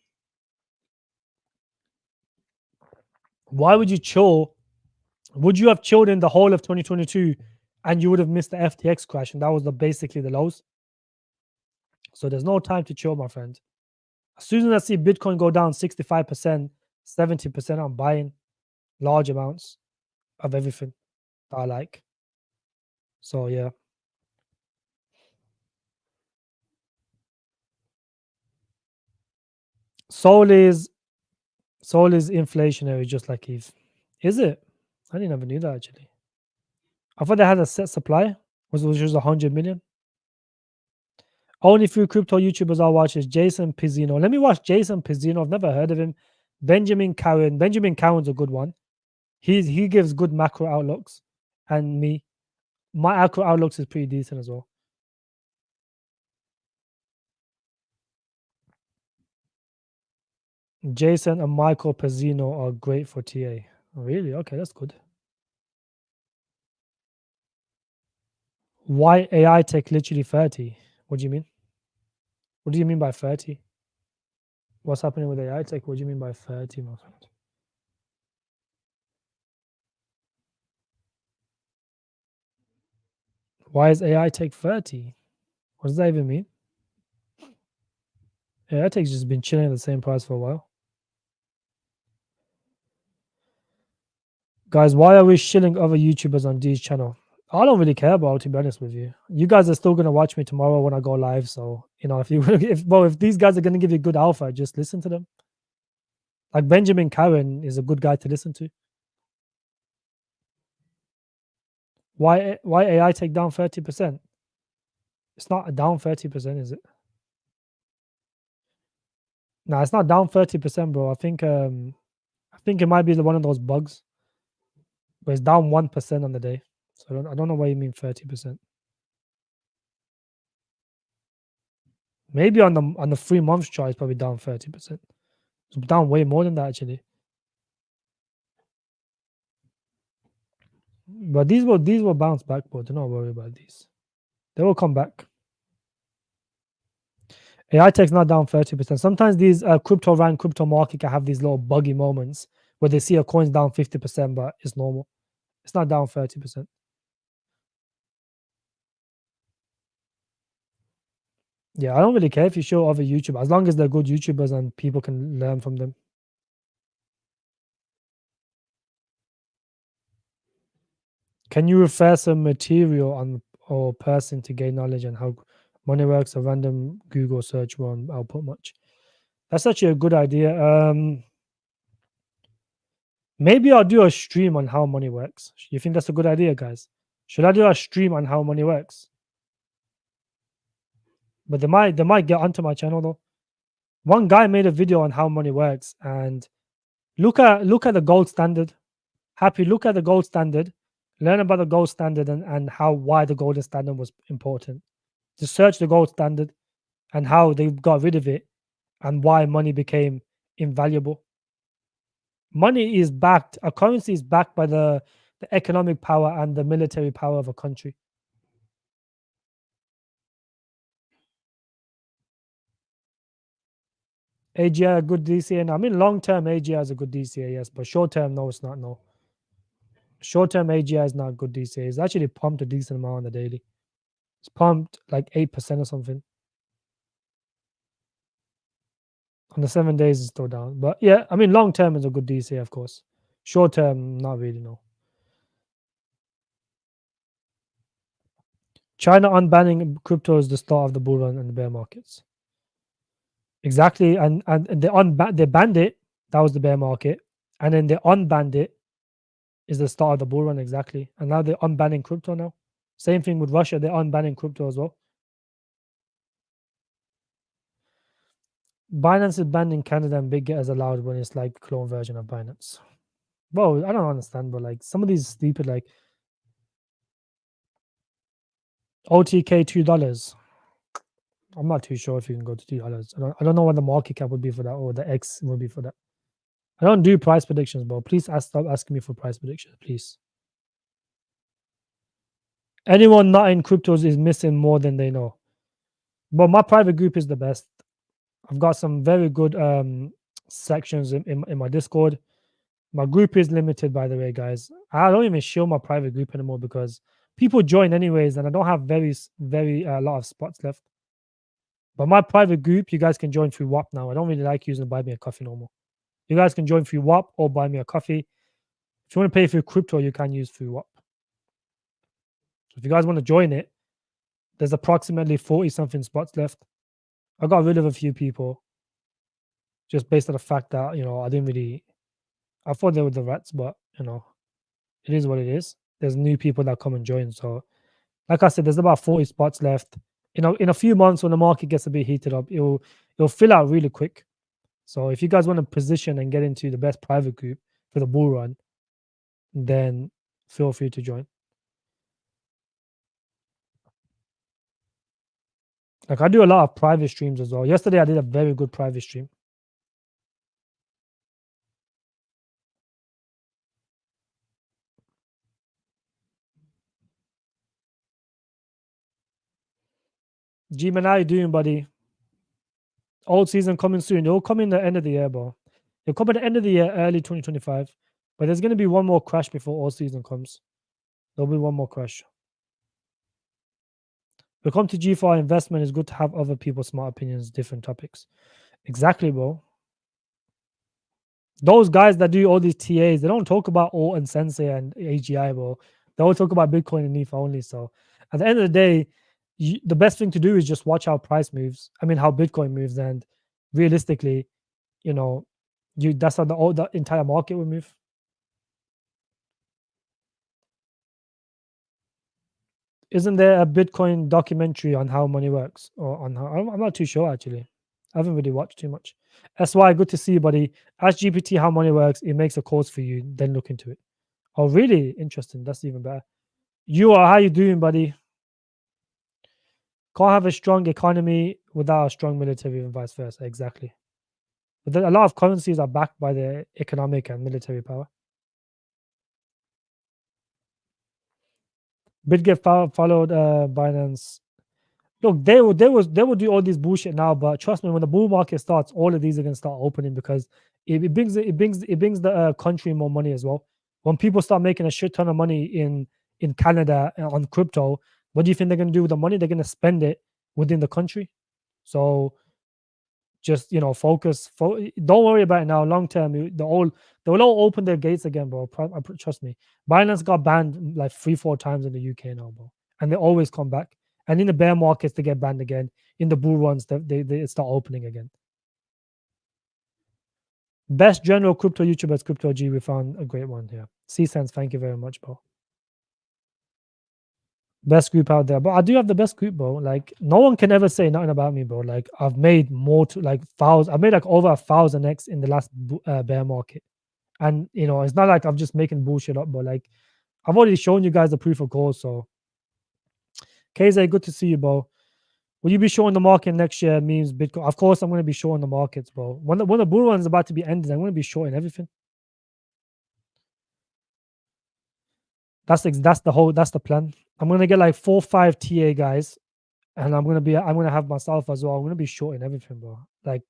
Why would you chill? Would you have chilled in the whole of 2022 and you would have missed the FTX crash? And that was basically the lows. So there's no time to chill, my friend. As soon as I see Bitcoin go down 65%, 70%, I'm buying large amounts of everything that I like. So yeah. Sol is inflationary, just like ETH. Is it? I didn't ever knew that actually. I thought they had a set supply, which was 100 million. Only few crypto YouTubers I watch is Jason Pizzino. Let me watch Jason Pizzino. I've never heard of him. Benjamin Cowan. Benjamin Cowan's a good one. He gives good macro outlooks, and my macro outlooks is pretty decent as well. Jason and Michael Pizzino are great for TA. Really? Okay, that's good. Why AI tech literally 30? What do you mean? What do you mean by 30? What's happening with AI tech? What do you mean by 30, my friend? Why is AI tech 30? What does that even mean? AI tech's just been chilling at the same price for a while. Guys, why are we shilling other YouTubers on D's channel? I don't really care about it, to be honest with you. You guys are still gonna watch me tomorrow when I go live. So if these guys are gonna give you good alpha, just listen to them. Like Benjamin Cowan is a good guy to listen to. Why AI take down 30%? It's not down 30%, is it? No, it's not down 30%, bro. I think it might be one of those bugs. But it's down 1% on the day. So I don't know why you mean 30%. Maybe on the 3 months chart, it's probably down 30%. It's down way more than that actually. But these will bounce back, bro. Do not worry about these. They will come back. AI tech's not down 30%. Sometimes these crypto market can have these little buggy moments where they see a coin's down 50%, but it's normal. It's not down 30%. Yeah, I don't really care if you show other YouTubers, as long as they're good YouTubers and people can learn from them. Can you refer some material on or person to gain knowledge on how money works? A random Google search won't output much. That's actually a good idea. Maybe I'll do a stream on how money works. You think that's a good idea, guys? Should I do a stream on how money works? But they might get onto my channel though. One guy made a video on how money works, and look at the gold standard. Happy, look at the gold standard. Learn about the gold standard and how why the golden standard was important. Just search the gold standard and how they got rid of it and why money became invaluable. Money is backed, a currency is backed by the economic power and the military power of a country. AGI a good DCA? I mean, long term AGI is a good DCA, yes, but short term, no, it's not. No, short term AGI is not good DCA. It's actually pumped a decent amount on the daily. It's pumped like 8% or something. On the 7 days, it's still down. But yeah, I mean, long term is a good DCA, of course. Short term, not really, no. China unbanning crypto is the start of the bull run and the bear markets. Exactly, and they banned it. That was the bear market, and then they unbanned it. Is the start of the bull run exactly, and now they're unbanning crypto now. Same thing with Russia; they're unbanning crypto as well. Binance is banned in Canada, and Big Get is allowed when it's like clone version of Binance. Well, I don't understand, but like some of these stupid like OTK $2. I'm not too sure if you can go to $2. I don't know what the market cap would be for that or the X would be for that. I don't do price predictions, bro. Please stop asking me for price predictions, please. Anyone not in cryptos is missing more than they know. But my private group is the best. I've got some very good sections in my Discord. My group is limited, by the way, guys. I don't even show my private group anymore because people join anyways, and I don't have very lot of spots left. But my private group, you guys can join through WAP now. I don't really like using Buy Me a Coffee no more. You guys can join through WAP or Buy Me a Coffee. If you want to pay through crypto, you can use through WAP. If you guys want to join it, there's approximately 40 something spots left. I got rid of a few people just based on the fact that, I didn't really, I thought they were the rats, but, it is what it is. There's new people that come and join. So, like I said, there's about 40 spots left. In a few months when the market gets a bit heated up, it'll fill out really quick. So if you guys want to position and get into the best private group for the bull run, then feel free to join. Like I do a lot of private streams as well. Yesterday I did a very good private stream. G-Man, how you doing, buddy? Altseason coming soon. It'll come in the end of the year, bro. It'll come at the end of the year, early 2025. But there's going to be one more crash before Altseason comes. There'll be one more crash. When it comes to G4 investment, it's good to have other people's smart opinions, different topics. Exactly, bro. Those guys that do all these TAs, they don't talk about OORT and Sensei and AGI, bro. They all talk about Bitcoin and ETH only. So at the end of the day, the best thing to do is just watch how price moves. I mean, how Bitcoin moves, and realistically, that's how the entire market will move. Isn't there a Bitcoin documentary on how money works, or on how? I'm not too sure actually. I haven't really watched too much. That's why good to see you, buddy. Ask GPT how money works. It makes a course for you. Then look into it. Oh, really? Interesting. That's even better. How you doing, buddy? Can't have a strong economy without a strong military and vice versa. Exactly. But a lot of currencies are backed by the economic and military power. BitGet followed Binance. Look, they will do all this bullshit now, but trust me, when the bull market starts, all of these are gonna start opening because it brings the country more money as well. When people start making a shit ton of money in Canada on crypto, what do you think they're gonna do with the money? They're gonna spend it within the country. So just focus. Don't worry about it now. Long term, they will all open their gates again, bro. Trust me. Binance got banned like 3-4 times in the UK now, bro, and they always come back. And in the bear markets, they get banned again. In the bull runs, they start opening again. Best general crypto YouTubers, Crypto G. We found a great one here. ZkSync, thank you very much, bro. Best group out there, but I do have the best group, bro. Like no one can ever say nothing about me, bro. Like I've made more to like thousands. I've made like over 1,000x in the last bear market, and it's not like I'm just making bullshit up, but like I've already shown you guys the proof of gold. So, KZ, good to see you, bro. Will you be showing the market next year? Memes, Bitcoin. Of course, I'm going to be showing the markets, bro. When the bull run is about to be ended, I'm going to be shorting everything. That's the plan. I'm gonna get like 4-5 TA guys, and I'm gonna have myself as well. I'm gonna be shorting everything, bro. Like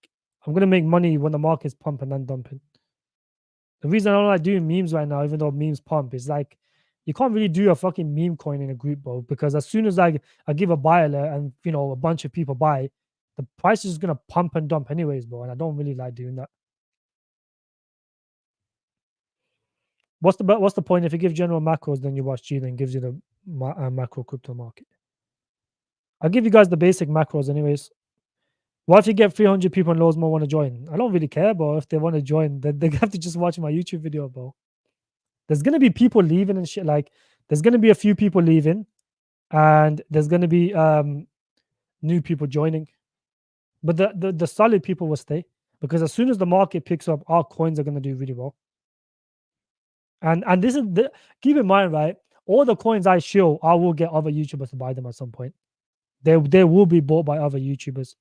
I'm gonna make money when the market's pumping and dumping. The reason I don't like doing memes right now, even though memes pump, is like you can't really do a fucking meme coin in a group, bro. Because as soon as I give a buy alert and a bunch of people buy, the price is gonna pump and dump anyways, bro. And I don't really like doing that. What's the point if you give general macros, then you watch G, then gives you the macro crypto market? I'll give you guys the basic macros anyways. What if you get 300 people and loads more want to join? I don't really care, bro. If they want to join, then they have to just watch my YouTube video, bro. There's gonna be people leaving and shit. Like, there's gonna be a few people leaving, and there's gonna be new people joining. But the solid people will stay, because as soon as the market picks up, our coins are gonna do really well. And this is keep in mind, right? All the coins I show, I will get other YouTubers to buy them at some point. They will be bought by other YouTubers.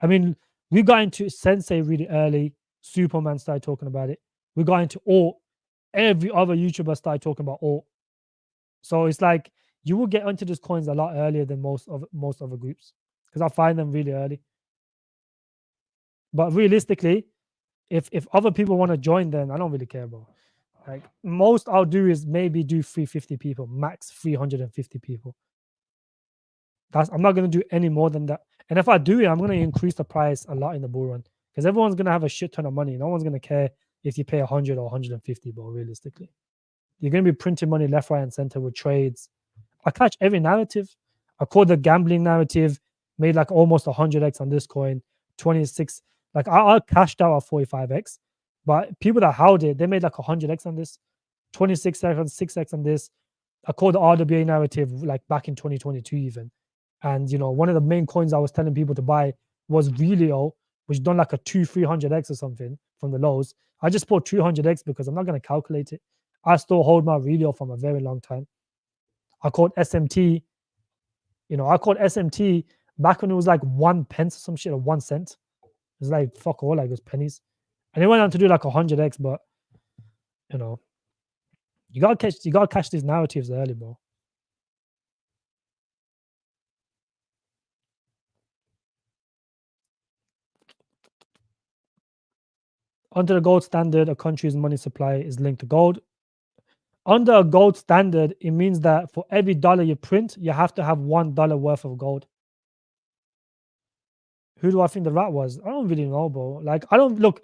I mean, we got into Sensei really early. Superman started talking about it. We got into ALT. Every other YouTuber started talking about ALT. So it's like you will get into these coins a lot earlier than most other groups, because I find them really early. But realistically, if other people want to join, then I don't really care, bro. Like most I'll do is maybe do 350 people, max 350 people. I'm not going to do any more than that. And if I do it, I'm going to increase the price a lot in the bull run, because everyone's going to have a shit ton of money. No one's going to care if you pay 100 or 150, bro. Realistically, you're going to be printing money left, right, and center with trades. I catch every narrative. I called the gambling narrative, made like almost 100x on this coin, 26. Like I cashed out at 45x, but people that held it, they made like 100x on this, 26x on 6x on this. I called the RWA narrative like back in 2022 even. And one of the main coins I was telling people to buy was Relio, which done like a 200-300x or something from the lows. I just bought 200x because I'm not going to calculate it. I still hold my Relio from a very long time. I called SMT. I called SMT back when it was like 1 pence or some shit, or 1 cent. It was like fuck all, like it was pennies. And it went on to do like 100x, but you gotta catch these narratives early, bro. Under the gold standard, a country's money supply is linked to gold. Under a gold standard, it means that for every dollar you print, you have to have $1 worth of gold. Who do I think the rat was? I don't really know, bro. Like, I don't look.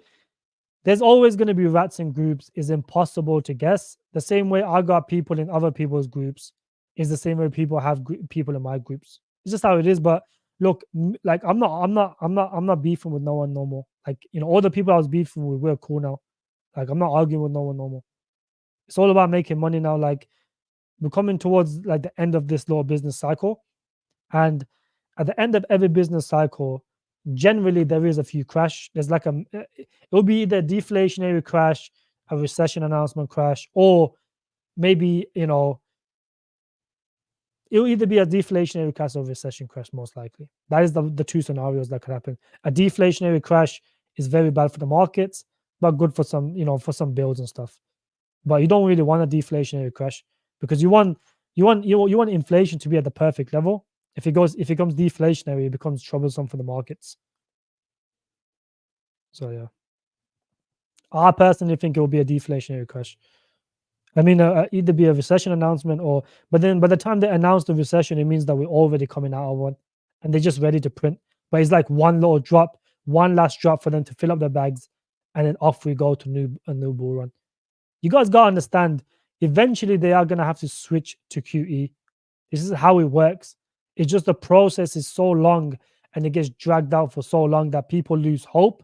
There's always going to be rats in groups. It's impossible to guess. The same way I got people in other people's groups is the same way people have people in my groups. It's just how it is. But look, like I'm not beefing with no one no more. Like all the people I was beefing with, we're cool now. Like I'm not arguing with no one no more. It's all about making money now. Like we're coming towards like the end of this little business cycle, and at the end of every business cycle, generally there is a few crash. There's like it will be either a deflationary crash, a recession announcement crash, or maybe it'll either be a deflationary crash or a recession crash. Most likely, that is the two scenarios that could happen. A deflationary crash is very bad for the markets, but good for some for some builds and stuff. But you don't really want a deflationary crash, because you want inflation to be at the perfect level. If it comes deflationary, it becomes troublesome for the markets. So yeah, I personally think it will be a deflationary crash. I mean, either be a recession announcement, but then by the time they announce the recession, it means that we're already coming out of one, and they're just ready to print. But it's like one little drop, one last drop for them to fill up their bags, and then off we go to a new bull run. You guys gotta understand, eventually they are gonna have to switch to QE. This is how it works. It's just the process is so long and it gets dragged out for so long that people lose hope.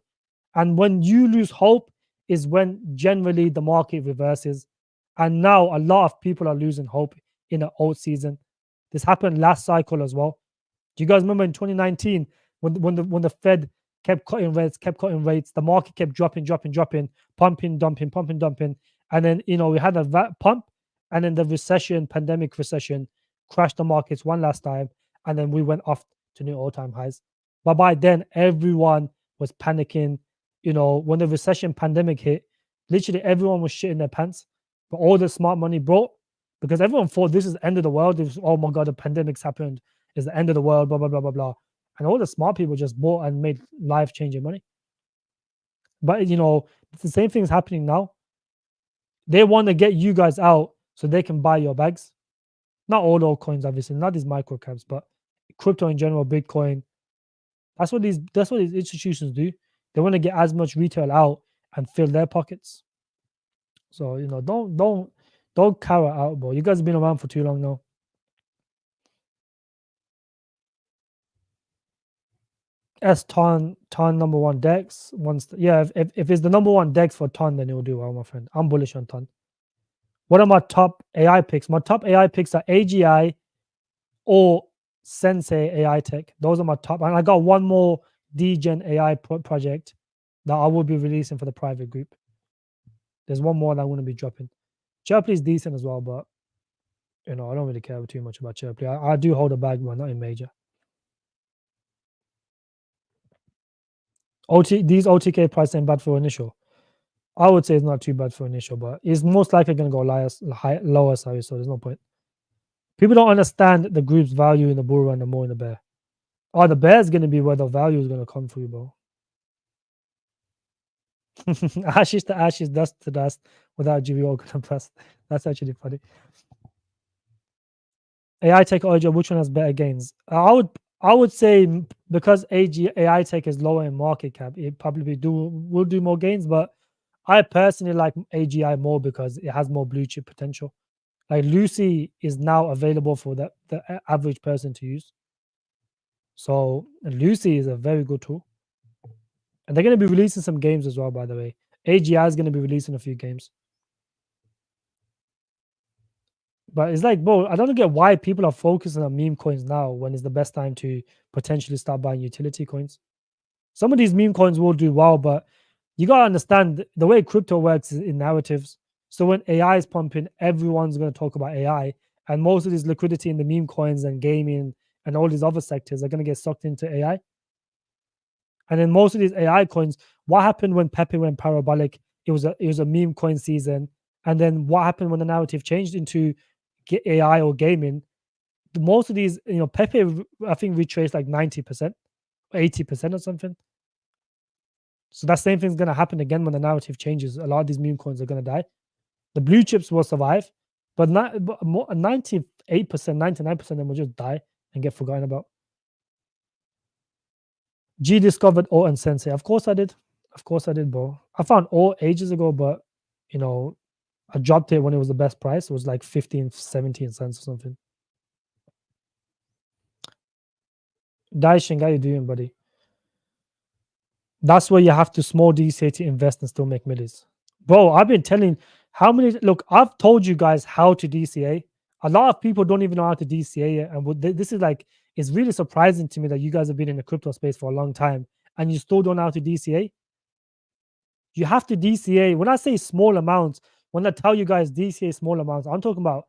And when you lose hope is when generally the market reverses. And now a lot of people are losing hope in the alt season. This happened last cycle as well. Do you guys remember in 2019 when the Fed kept cutting rates, the market kept dropping, pumping, dumping, and then we had a pump, and then the pandemic recession, crashed the markets one last time, and then we went off to new all-time highs. But by then, everyone was panicking. When the recession pandemic hit, literally everyone was shitting their pants. But all the smart money brought, because everyone thought this is the end of the world. It was, oh my God, the pandemic's happened. It's the end of the world, blah, blah, blah, blah, blah. And all the smart people just bought and made life-changing money. But, the same thing's happening now. They want to get you guys out so they can buy your bags. Not all altcoins, obviously, not these micro caps, but crypto in general, Bitcoin. That's what these institutions do. They want to get as much retail out and fill their pockets. So don't Karrat out, bro. You guys have been around for too long now. ton number one DEX. If it's the number one DEX for ton, then it will do well, my friend. I'm bullish on ton. What are my top AI picks? My top AI picks are AGI or Sensei AI Tech. Those are my top. And I got one more DGen AI project that I will be releasing for the private group. There's one more that I'm going to be dropping. Chirpley is decent as well, but I don't really care too much about Chirpley. I do hold a bag, but not in major. These OTK price ain't bad for initial. I would say it's not too bad for initial, but it's most likely going to go lower, so there's no point. People don't understand the group's value in the bull run and more in the bear. Oh, the bear is going to be where the value is going to come through, bro. Ashes to ashes, dust to dust, without GVO going to bust. That's actually funny. AI Tech or which one has better gains? I would say because AGI Aitech is lower in market cap, it probably will do more gains. But I personally like AGI more because it has more blue chip potential. Like Lucy is now available for the average person to use. So Lucy is a very good tool. And they're going to be releasing some games as well, by the way. AGI is going to be releasing a few games. But it's like, bro, I don't get why people are focusing on meme coins now when it's the best time to potentially start buying utility coins. Some of these meme coins will do well, but you got to understand the way crypto works is in narratives. So when AI is pumping, everyone's going to talk about AI. And most of this liquidity in the meme coins and gaming and all these other sectors are going to get sucked into AI. And then most of these AI coins, what happened when Pepe went parabolic? It was a meme coin season. And then what happened when the narrative changed into AI or gaming? Most of these, Pepe, I think retraced like 90%, 80% or something. So that same thing's going to happen again when the narrative changes. A lot of these meme coins are going to die. The blue chips will survive, but 98%, 99% of them will just die and get forgotten about. G discovered OORT and Sensei. Of course I did, bro. I found OORT ages ago, but I dropped it when it was the best price. It was like 15, 17 cents or something. Daishin, how you doing, buddy? That's where you have to small DCA to invest and still make millies. Bro, I've been telling look, I've told you guys how to DCA. A lot of people don't even know how to DCA yet. And this is like, it's really surprising to me that you guys have been in the crypto space for a long time and you still don't know how to DCA. You have to DCA. When I say small amounts, when I tell you guys DCA small amounts, I'm talking about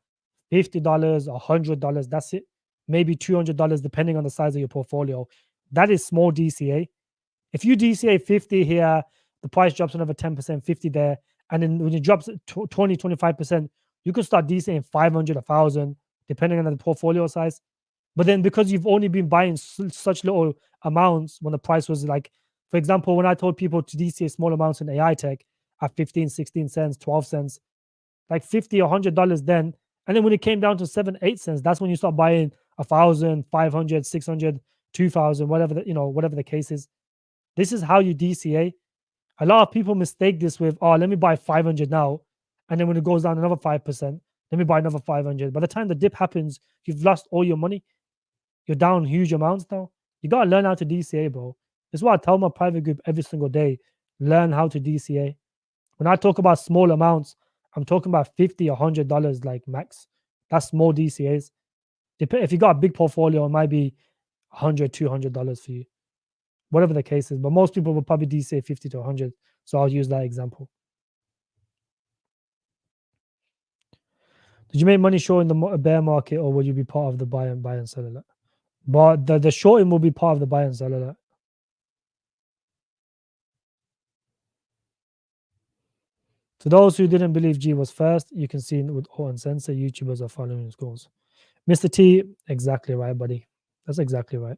$50, $100. That's it. Maybe $200, depending on the size of your portfolio. That is small DCA. If you DCA 50 here, the price drops another 10%, 50 there. And then when it drops 20, 25%, you could start DCAing 500, 1,000, depending on the portfolio size. But then because you've only been buying such little amounts when the price was like, for example, when I told people to DCA small amounts in AI tech at 15, 16 cents, 12 cents, like $50 or $100 then. And then when it came down to 7, 8 cents, that's when you start buying 1,000, 500, 600, 2,000, whatever whatever the case is. This is how you DCA. A lot of people mistake this with, oh, let me buy 500 now, and then when it goes down another 5%, let me buy another 500. By the time the dip happens, you've lost all your money. You're down huge amounts now. You gotta learn how to DCA, bro. This is what I tell my private group every single day. Learn how to DCA. When I talk about small amounts, I'm talking about $50 or $100 like max. That's small DCAs. If you got a big portfolio, it might be $100, $200 for you, whatever the case is. But most people will probably DCA 50 to 100. So I'll use that example. Did you make money short in the bear market, or will you be part of the buy and sell alert? But the shorting will be part of the buy and sell alert. To those who didn't believe G was first, you can see with Auto and Sensor, YouTubers are following his goals. Mr. T, exactly right, buddy. That's exactly right.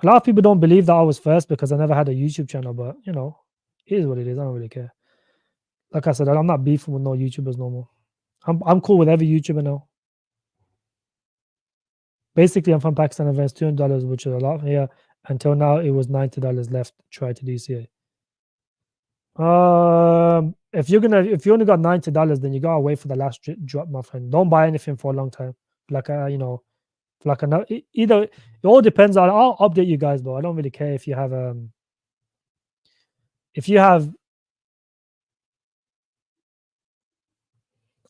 A lot of people don't believe that I was first because I never had a YouTube channel, but it is what it is. I don't really care. Like I said, I'm not beefing with no YouTubers no more. I'm cool with every YouTuber now. Basically, I'm from Pakistan. I've invested $200, which is a lot here. Until now, it was $90 left. Try to DCA. If you only got $90, then you gotta wait for the last drop, my friend. Don't buy anything for a long time. Like either it all depends on. I'll update you guys, but I don't really care if you have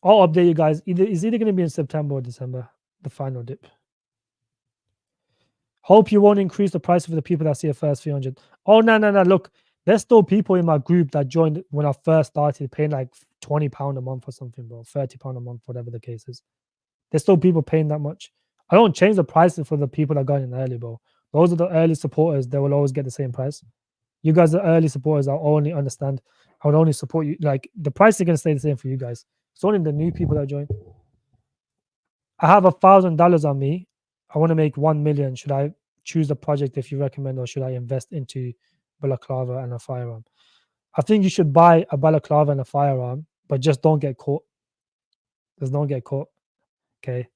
I'll update you guys. It's either going to be in September or December, the final dip. Hope you won't increase the price for the people that see a first 300. Oh, no. Look, there's still people in my group that joined when I first started paying like £20 a month or something, bro. £30 a month, whatever the case is. There's still people paying that much. I don't change the prices for the people that got in early, bro. Those are the early supporters. They will always get the same price. You guys are early supporters. I'll only understand. I would only support you. Like, the price is going to stay the same for you guys. It's only the new people that join. I have $1,000 on me. I want to make 1 million. Should I choose the project if you recommend, or should I invest into balaclava and a firearm? I think you should buy a balaclava and a firearm, but just don't get caught. Just don't get caught. Okay.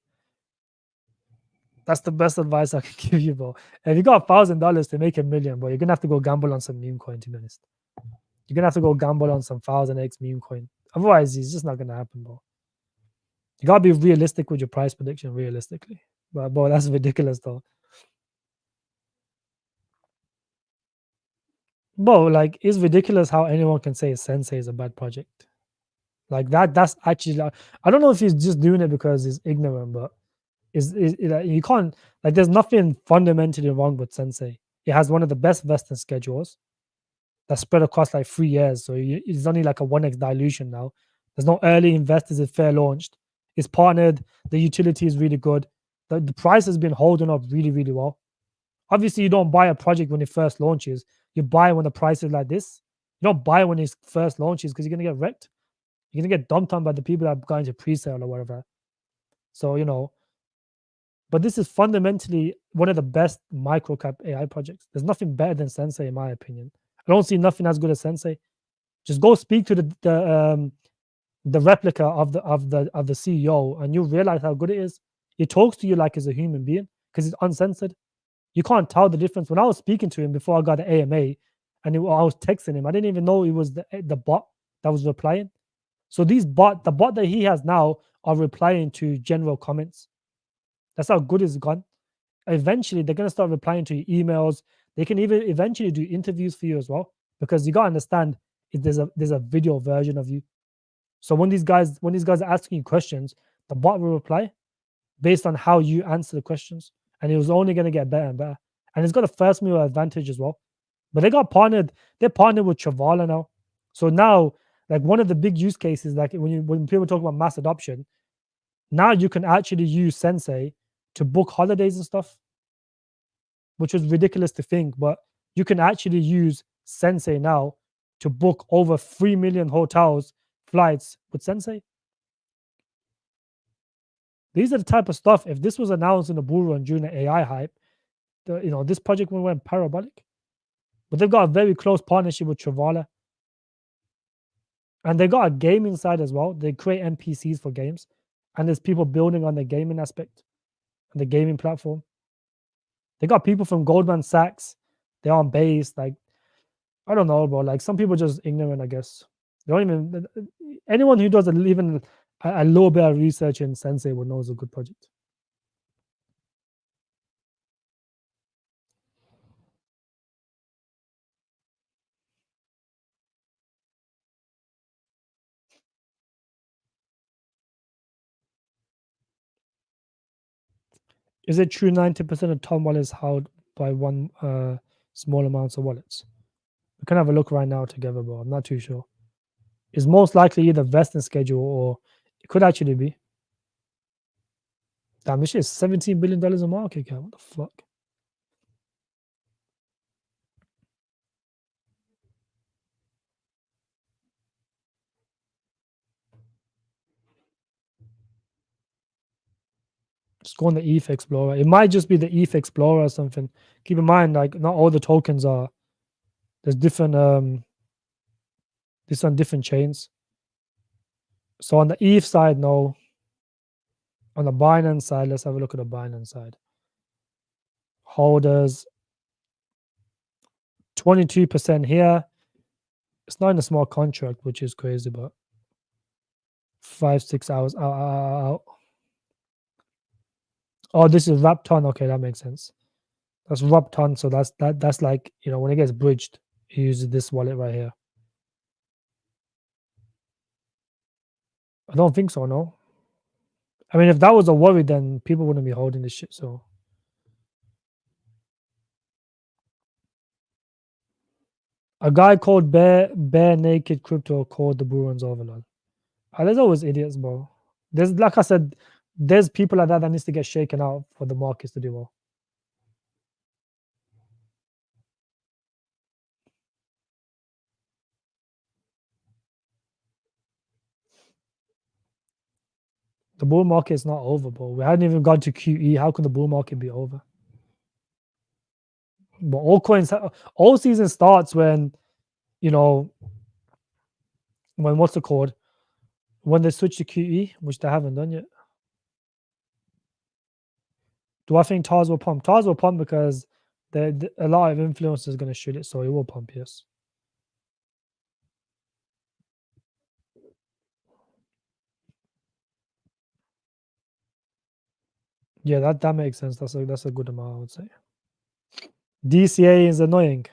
That's the best advice I can give you, bro. If you got $1,000 to make 1 million, bro, you're gonna have to go gamble on some meme coin, to be honest. You're gonna have to go gamble on some 1000x meme coin. Otherwise, it's just not gonna happen, bro. You gotta be realistic with your price prediction, realistically. But bro, that's ridiculous though. Bro, like, it's ridiculous how anyone can say Sensei is a bad project. Like that's actually, like, I don't know if he's just doing it because he's ignorant, but you can't, like, there's nothing fundamentally wrong with Sensei. It has one of the best vesting schedules that's spread across like 3 years. So it's only like a 1x dilution now. There's no early investors. It's fair launched. It's partnered. The utility is really good. The price has been holding up really, really well. Obviously, you don't buy a project when it first launches. You buy when the price is like this. You don't buy when it first launches because you're going to get wrecked. You're going to get dumped on by the people that are going to pre-sale or whatever. So, but this is fundamentally one of the best micro-cap AI projects. There's nothing better than Sensei, in my opinion. I don't see nothing as good as Sensei. Just go speak to the replica of the CEO, and you'll realize how good it is. He talks to you like he's a human being because it's uncensored. You can't tell the difference. When I was speaking to him before I got the AMA, and I was texting him, I didn't even know it was the bot that was replying. So the bot that he has now are replying to general comments. That's how good it's gone. Eventually, they're going to start replying to your emails. They can even eventually do interviews for you as well, because you got to understand there's a video version of you. So when these guys are asking you questions, the bot will reply based on how you answer the questions, and it was only going to get better and better. And it's got a first mover advantage as well. But they're partnered with Travala now. So now, like, one of the big use cases, like when people talk about mass adoption, now you can actually use Sensei to book holidays and stuff, which was ridiculous to think, but you can actually use Sensei now to book over 3 million hotels, flights with Sensei. These are the type of stuff, if this was announced in the bull run during the AI hype, this project went parabolic. But they've got a very close partnership with Travala. And they got a gaming side as well. They create NPCs for games. And there's people building on the gaming aspect. the gaming platform. They got people from Goldman Sachs. They're on base. Like, I don't know, bro. Like, some people just ignorant, I guess. They don't even. Anyone who does even a little bit of research in Sensei would know it's a good project. Is it true 90% of Tom wallets held by one small amounts of wallets? We can have a look right now together, bro. I'm not too sure. It's most likely either vesting schedule or it could actually be. Damn, this shit is $17 billion a market cap. What the fuck? Just go on the ETH Explorer. It might just be the ETH Explorer or something. Keep in mind, like, not all the tokens are. There's different. This on different chains. So on the ETH side, no. On the Binance side, let's have a look at the Binance side. Holders, 22% here. It's not in a small contract, which is crazy, but 5-6 hours out. Oh, this is wrapped ton. Okay, that makes sense. That's wrapped ton. So that's like, you know, when it gets bridged, he uses this wallet right here. I don't think so, no. I mean, if that was a worry, then people wouldn't be holding this shit. So a guy called Bare Naked Crypto called the bull runs overload. There's always idiots, bro. There's, like I said, there's people like that needs to get shaken out for the markets to do well. The bull market is not over, bro. We hadn't even gone to QE. How could the bull market be over? But all season starts when, you know, when what's it called? When they switch to QE, which they haven't done yet. Do I think TARS will pump? TARS will pump because a lot of influencers going to shoot it, so it will pump, yes. Yeah, that makes sense. That's a good amount, I would say. DCA is annoying.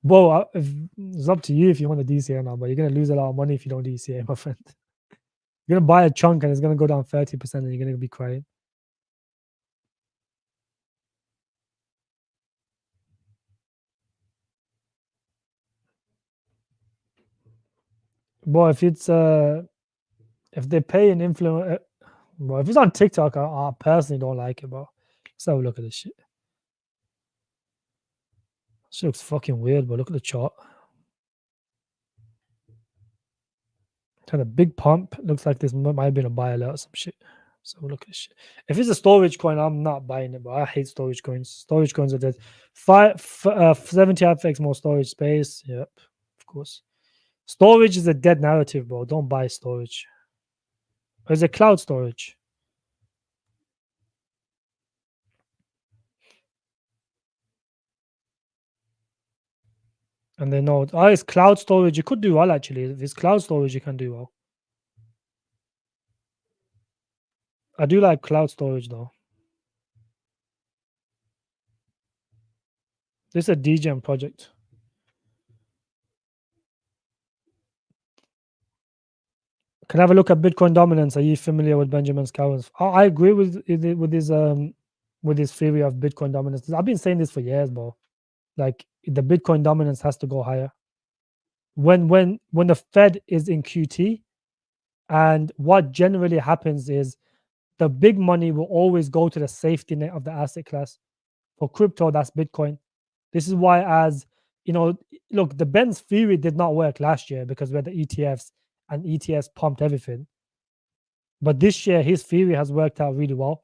Bro, it's up to you if you want to DCA or not, but you're going to lose a lot of money if you don't DCA, my friend. You're going to buy a chunk and it's going to go down 30% and you're going to be crying. Boy, if it's if they pay an influencer, well, if it's on TikTok, I personally don't like it, bro. Let's have a look at this shit. This looks fucking weird, but look at the chart. Had a big pump. Looks like this might have been a buy alert or some shit. So look at this shit. If it's a storage coin, I'm not buying it, but I hate storage coins. Storage coins are dead. 70 FX more storage space. Yep, of course. Storage is a dead narrative, bro. Don't buy storage. Or is it cloud storage? And they know, it's cloud storage. You could do well, actually. If it's cloud storage, you can do well. I do like cloud storage, though. This is a DGEM project. Can I have a look at Bitcoin dominance? Are you familiar with Benjamin Cowen's? I agree with his theory of Bitcoin dominance. I've been saying this for years, bro. Like, the Bitcoin dominance has to go higher. When the Fed is in QT, and what generally happens is the big money will always go to the safety net of the asset class. For crypto, that's Bitcoin. This is why, as you know, look, the Ben's theory did not work last year because we had the ETFs and ETFs pumped everything. But this year, his theory has worked out really well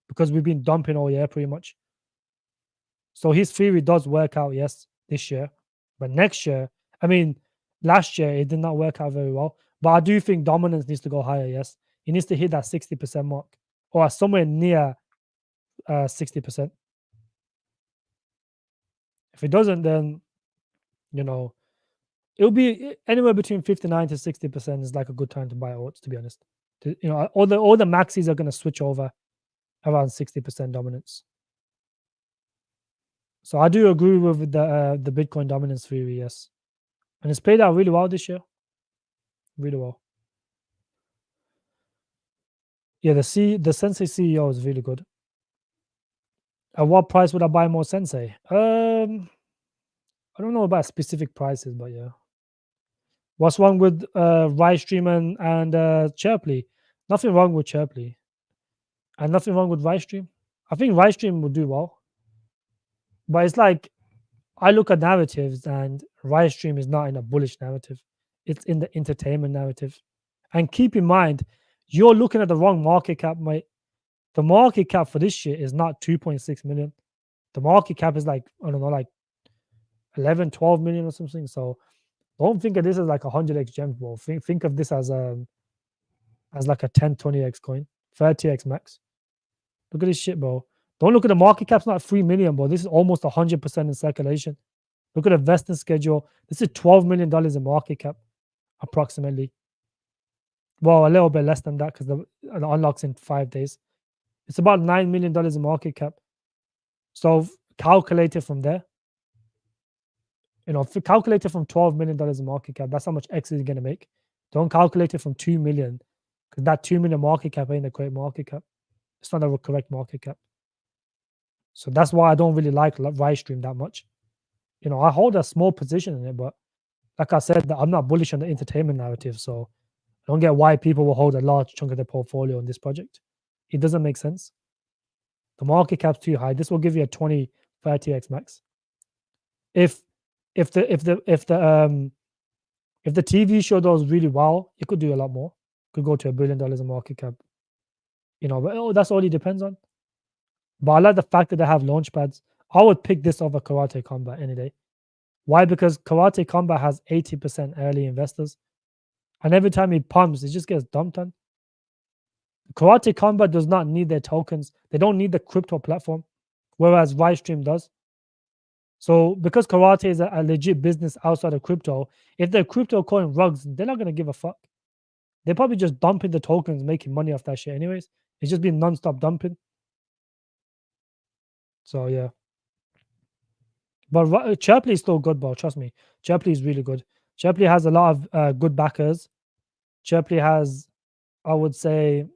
because we've been dumping all year pretty much. So his theory does work out, yes, this year. But next year, I mean, last year, it did not work out very well. But I do think dominance needs to go higher, yes. It needs to hit that 60% mark or somewhere near 60%. If it doesn't, then you know it'll be anywhere between 59 to 60% is like a good time to buy OORTs, to be honest. You know, all the maxis are going to switch over around 60% dominance. So I do agree with the Bitcoin dominance theory, yes, and it's played out really well this year, really well. Yeah, the Sensei CEO is really good. At what price would I buy more Sensei? I don't know about specific prices, but yeah. What's wrong with Ritestream and Chirply? Nothing wrong with Chirply, and nothing wrong with Ritestream. I think Ritestream will do well, but it's like I look at narratives, and Ritestream is not in a bullish narrative; it's in the entertainment narrative. And keep in mind, you're looking at the wrong market cap, mate. The market cap for this shit is not 2.6 million. The market cap is like, I don't know, like 11, 12 million or something. So don't think of this as like 100x gems, bro. Think of this as like a 10, 20x coin, 30x max. Look at this shit, bro. Don't look at the market cap's not 3 million, bro. This is almost 100% in circulation. Look at the vesting schedule. This is $12 million in market cap, approximately. Well, a little bit less than that because the unlocks in 5 days. It's about $9 million in market cap. So calculate it from there. You know, calculate it from $12 million in market cap. That's how much X is going to make. Don't calculate it from 2 million because that 2 million market cap ain't a correct market cap. It's not a correct market cap. So that's why I don't really like Ritestream that much. You know, I hold a small position in it, but like I said, I'm not bullish on the entertainment narrative. So I don't get why people will hold a large chunk of their portfolio in this project. It doesn't make sense. The market cap's too high. This will give you a 20, 30x max. If the TV show does really well, it could do a lot more. Could go to $1 billion in market cap. You know, but that's all it depends on. But I like the fact that they have launch pads. I would pick this over Karate Combat any day. Why? Because Karate Combat has 80% early investors. And every time it pumps, it just gets dumped on. Karate Combat does not need their tokens. They don't need the crypto platform, whereas Ritestream does. So because Karate is a legit business outside of crypto, if they're crypto coin rugs, they're not going to give a fuck. They're probably just dumping the tokens, making money off that shit anyways. It's just been non-stop dumping. So yeah. But Chirply is still good, bro. Trust me. Chirply is really good. Chirply has a lot of good backers. Chirply has, I would say,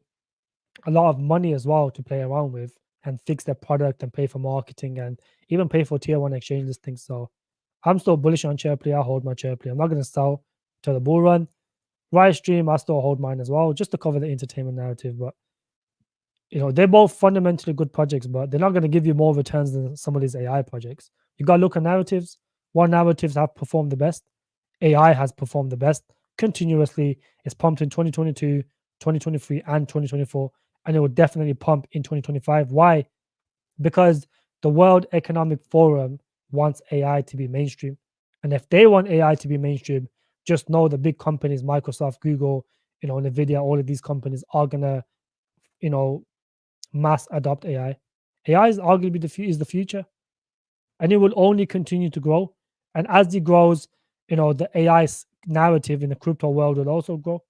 a lot of money as well to play around with and fix their product and pay for marketing and even pay for tier 1 exchange listings. So I'm still bullish on Chirply. I hold my Chirply. I'm not going to sell to the bull run. Ritestream, I still hold mine as well, just to cover the entertainment narrative. But you know, they're both fundamentally good projects, but they're not going to give you more returns than some of these AI projects. You got to look at narratives. What narratives have performed the best? AI has performed the best continuously. It's pumped in 2022, 2023, and 2024, and it will definitely pump in 2025. Why? Because the World Economic Forum wants AI to be mainstream. And if they want AI to be mainstream, just know the big companies, Microsoft, Google, you know, Nvidia, all of these companies are gonna, you know, mass adopt AI. AI is arguably the future, and it will only continue to grow. And as it grows, you know, the AI narrative in the crypto world will also grow.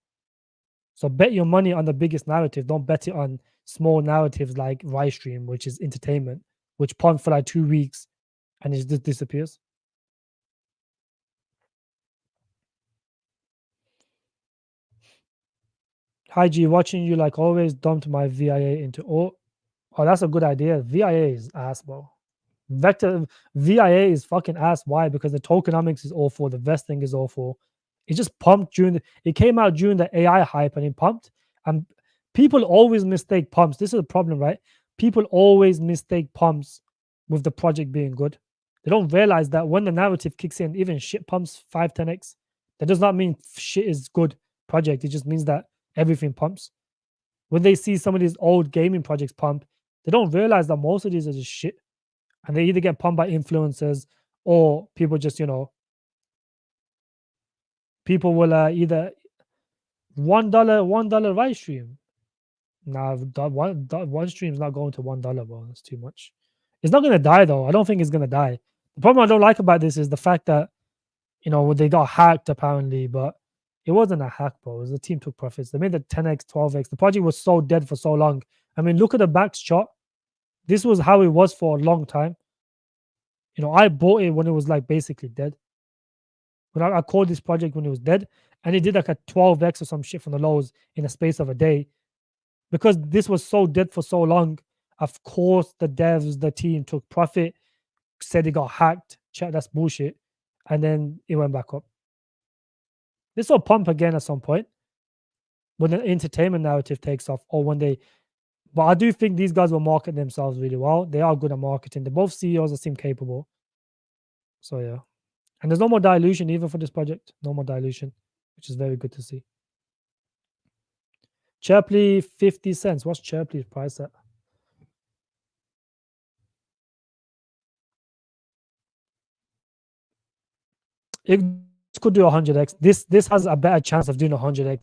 So bet your money on the biggest narrative. Don't bet it on small narratives like Ritestream, which is entertainment, which pumps for like 2 weeks and it just disappears. Hi G, watching you like always. Dumped my VIA into O. Oh, that's a good idea. VIA is ass, bro. Vector VIA is fucking ass. Why? Because the tokenomics is awful. The vesting is awful. It just pumped it came out during the AI hype and it pumped. And people always mistake pumps. This is a problem, right? People always mistake pumps with the project being good. They don't realize that when the narrative kicks in, even shit pumps 5, 10x. That does not mean shit is good project. It just means that everything pumps. When they see some of these old gaming projects pump, they don't realize that most of these are just shit. And they either get pumped by influencers or people just, you know, people will either $1 Ritestream. Nah, one stream's not going to $1, bro. That's too much. It's not gonna die though. I don't think it's gonna die. The problem I don't like about this is the fact that they got hacked apparently, but it wasn't a hack, bro. It was the team took profits. They made the 10x, 12x. The project was so dead for so long. I mean, look at the back shot. This was how it was for a long time. I bought it when it was like basically dead. When I called this project when it was dead, and it did like a 12x or some shit from the lows in a space of a day. Because this was so dead for so long, of course the devs, the team took profit, said it got hacked. Chat, that's bullshit. And then it went back up. This will pump again at some point when the entertainment narrative takes off, or when they. But I do think these guys will market themselves really well. They are good at marketing. They're both CEOs that seem capable. So yeah. And there's no more dilution even for this project. No more dilution, which is very good to see. Chirply 50 cents. What's Chirply's price at? It could do 100x. This has a better chance of doing 100x.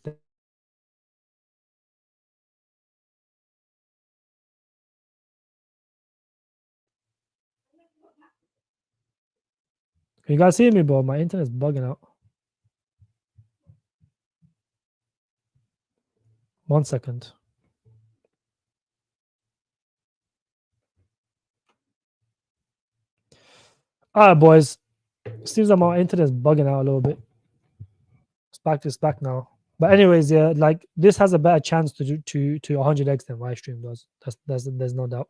Can you guys see me, bro? My internet's bugging out. 1 second. All right, boys. Seems like my internet's bugging out a little bit. It's back now. But anyways, yeah, like this has a better chance to do to 100x than Ritestream does. There's no doubt.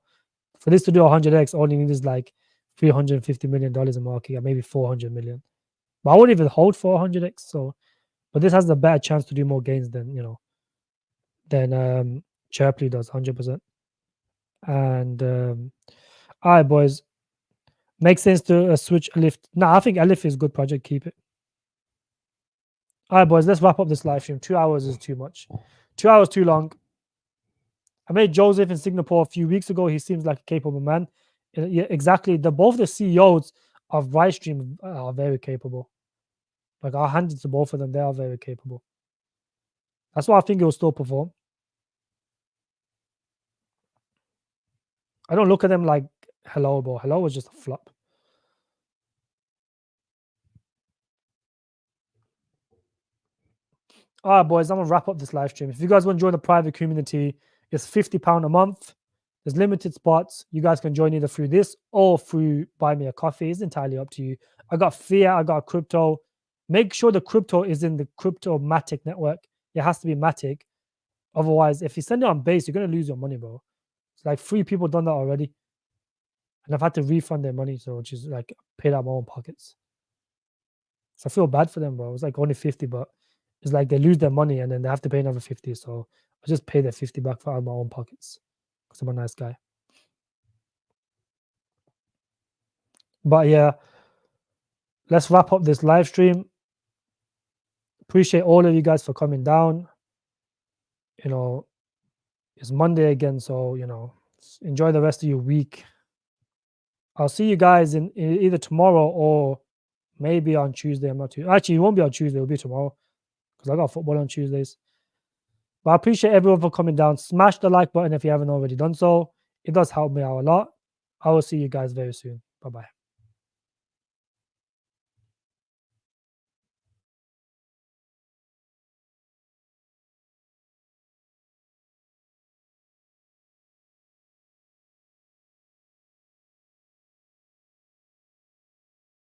For this to do 100x, all you need is like $350 million in market, or maybe 400 million. But I wouldn't even hold for 100x. So, but this has a better chance to do more gains than Chirply does, 100%. And all right, boys. Makes sense to switch Alif. Nah, I think Alif is a good project. Keep it. All right, boys. Let's wrap up this live stream. 2 hours is too much. 2 hours too long. I met Joseph in Singapore a few weeks ago. He seems like a capable man. Yeah, exactly. Both the CEOs of Ritestream are very capable. Like, I'll hand it to both of them. They are very capable. That's why I think it will still perform. I don't look at them like Hello, bro. Hello was just a flop. All right, boys. I'm gonna wrap up this live stream. If you guys want to join the private community, it's £50 a month. There's limited spots. You guys can join either through this or through Buy Me a Coffee. It's entirely up to you. I got fiat. I got crypto. Make sure the crypto is in the Crypto-Matic network. It has to be Matic. Otherwise, if you send it on base, you're gonna lose your money, bro. It's like 3 people done that already, and I've had to refund their money, so which is like paid out of my own pockets. So I feel bad for them, bro. It's like only 50, but it's like they lose their money and then they have to pay another 50. So I just pay their 50 back out of my own pockets because I'm a nice guy. But yeah, let's wrap up this live stream. Appreciate all of you guys for coming down. It's Monday again, so enjoy the rest of your week. I'll see you guys in either tomorrow or maybe on Tuesday. I'm not too. Actually, it won't be on Tuesday. It'll be tomorrow because I got football on Tuesdays. But I appreciate everyone for coming down. Smash the like button if you haven't already done so. It does help me out a lot. I will see you guys very soon. Bye-bye.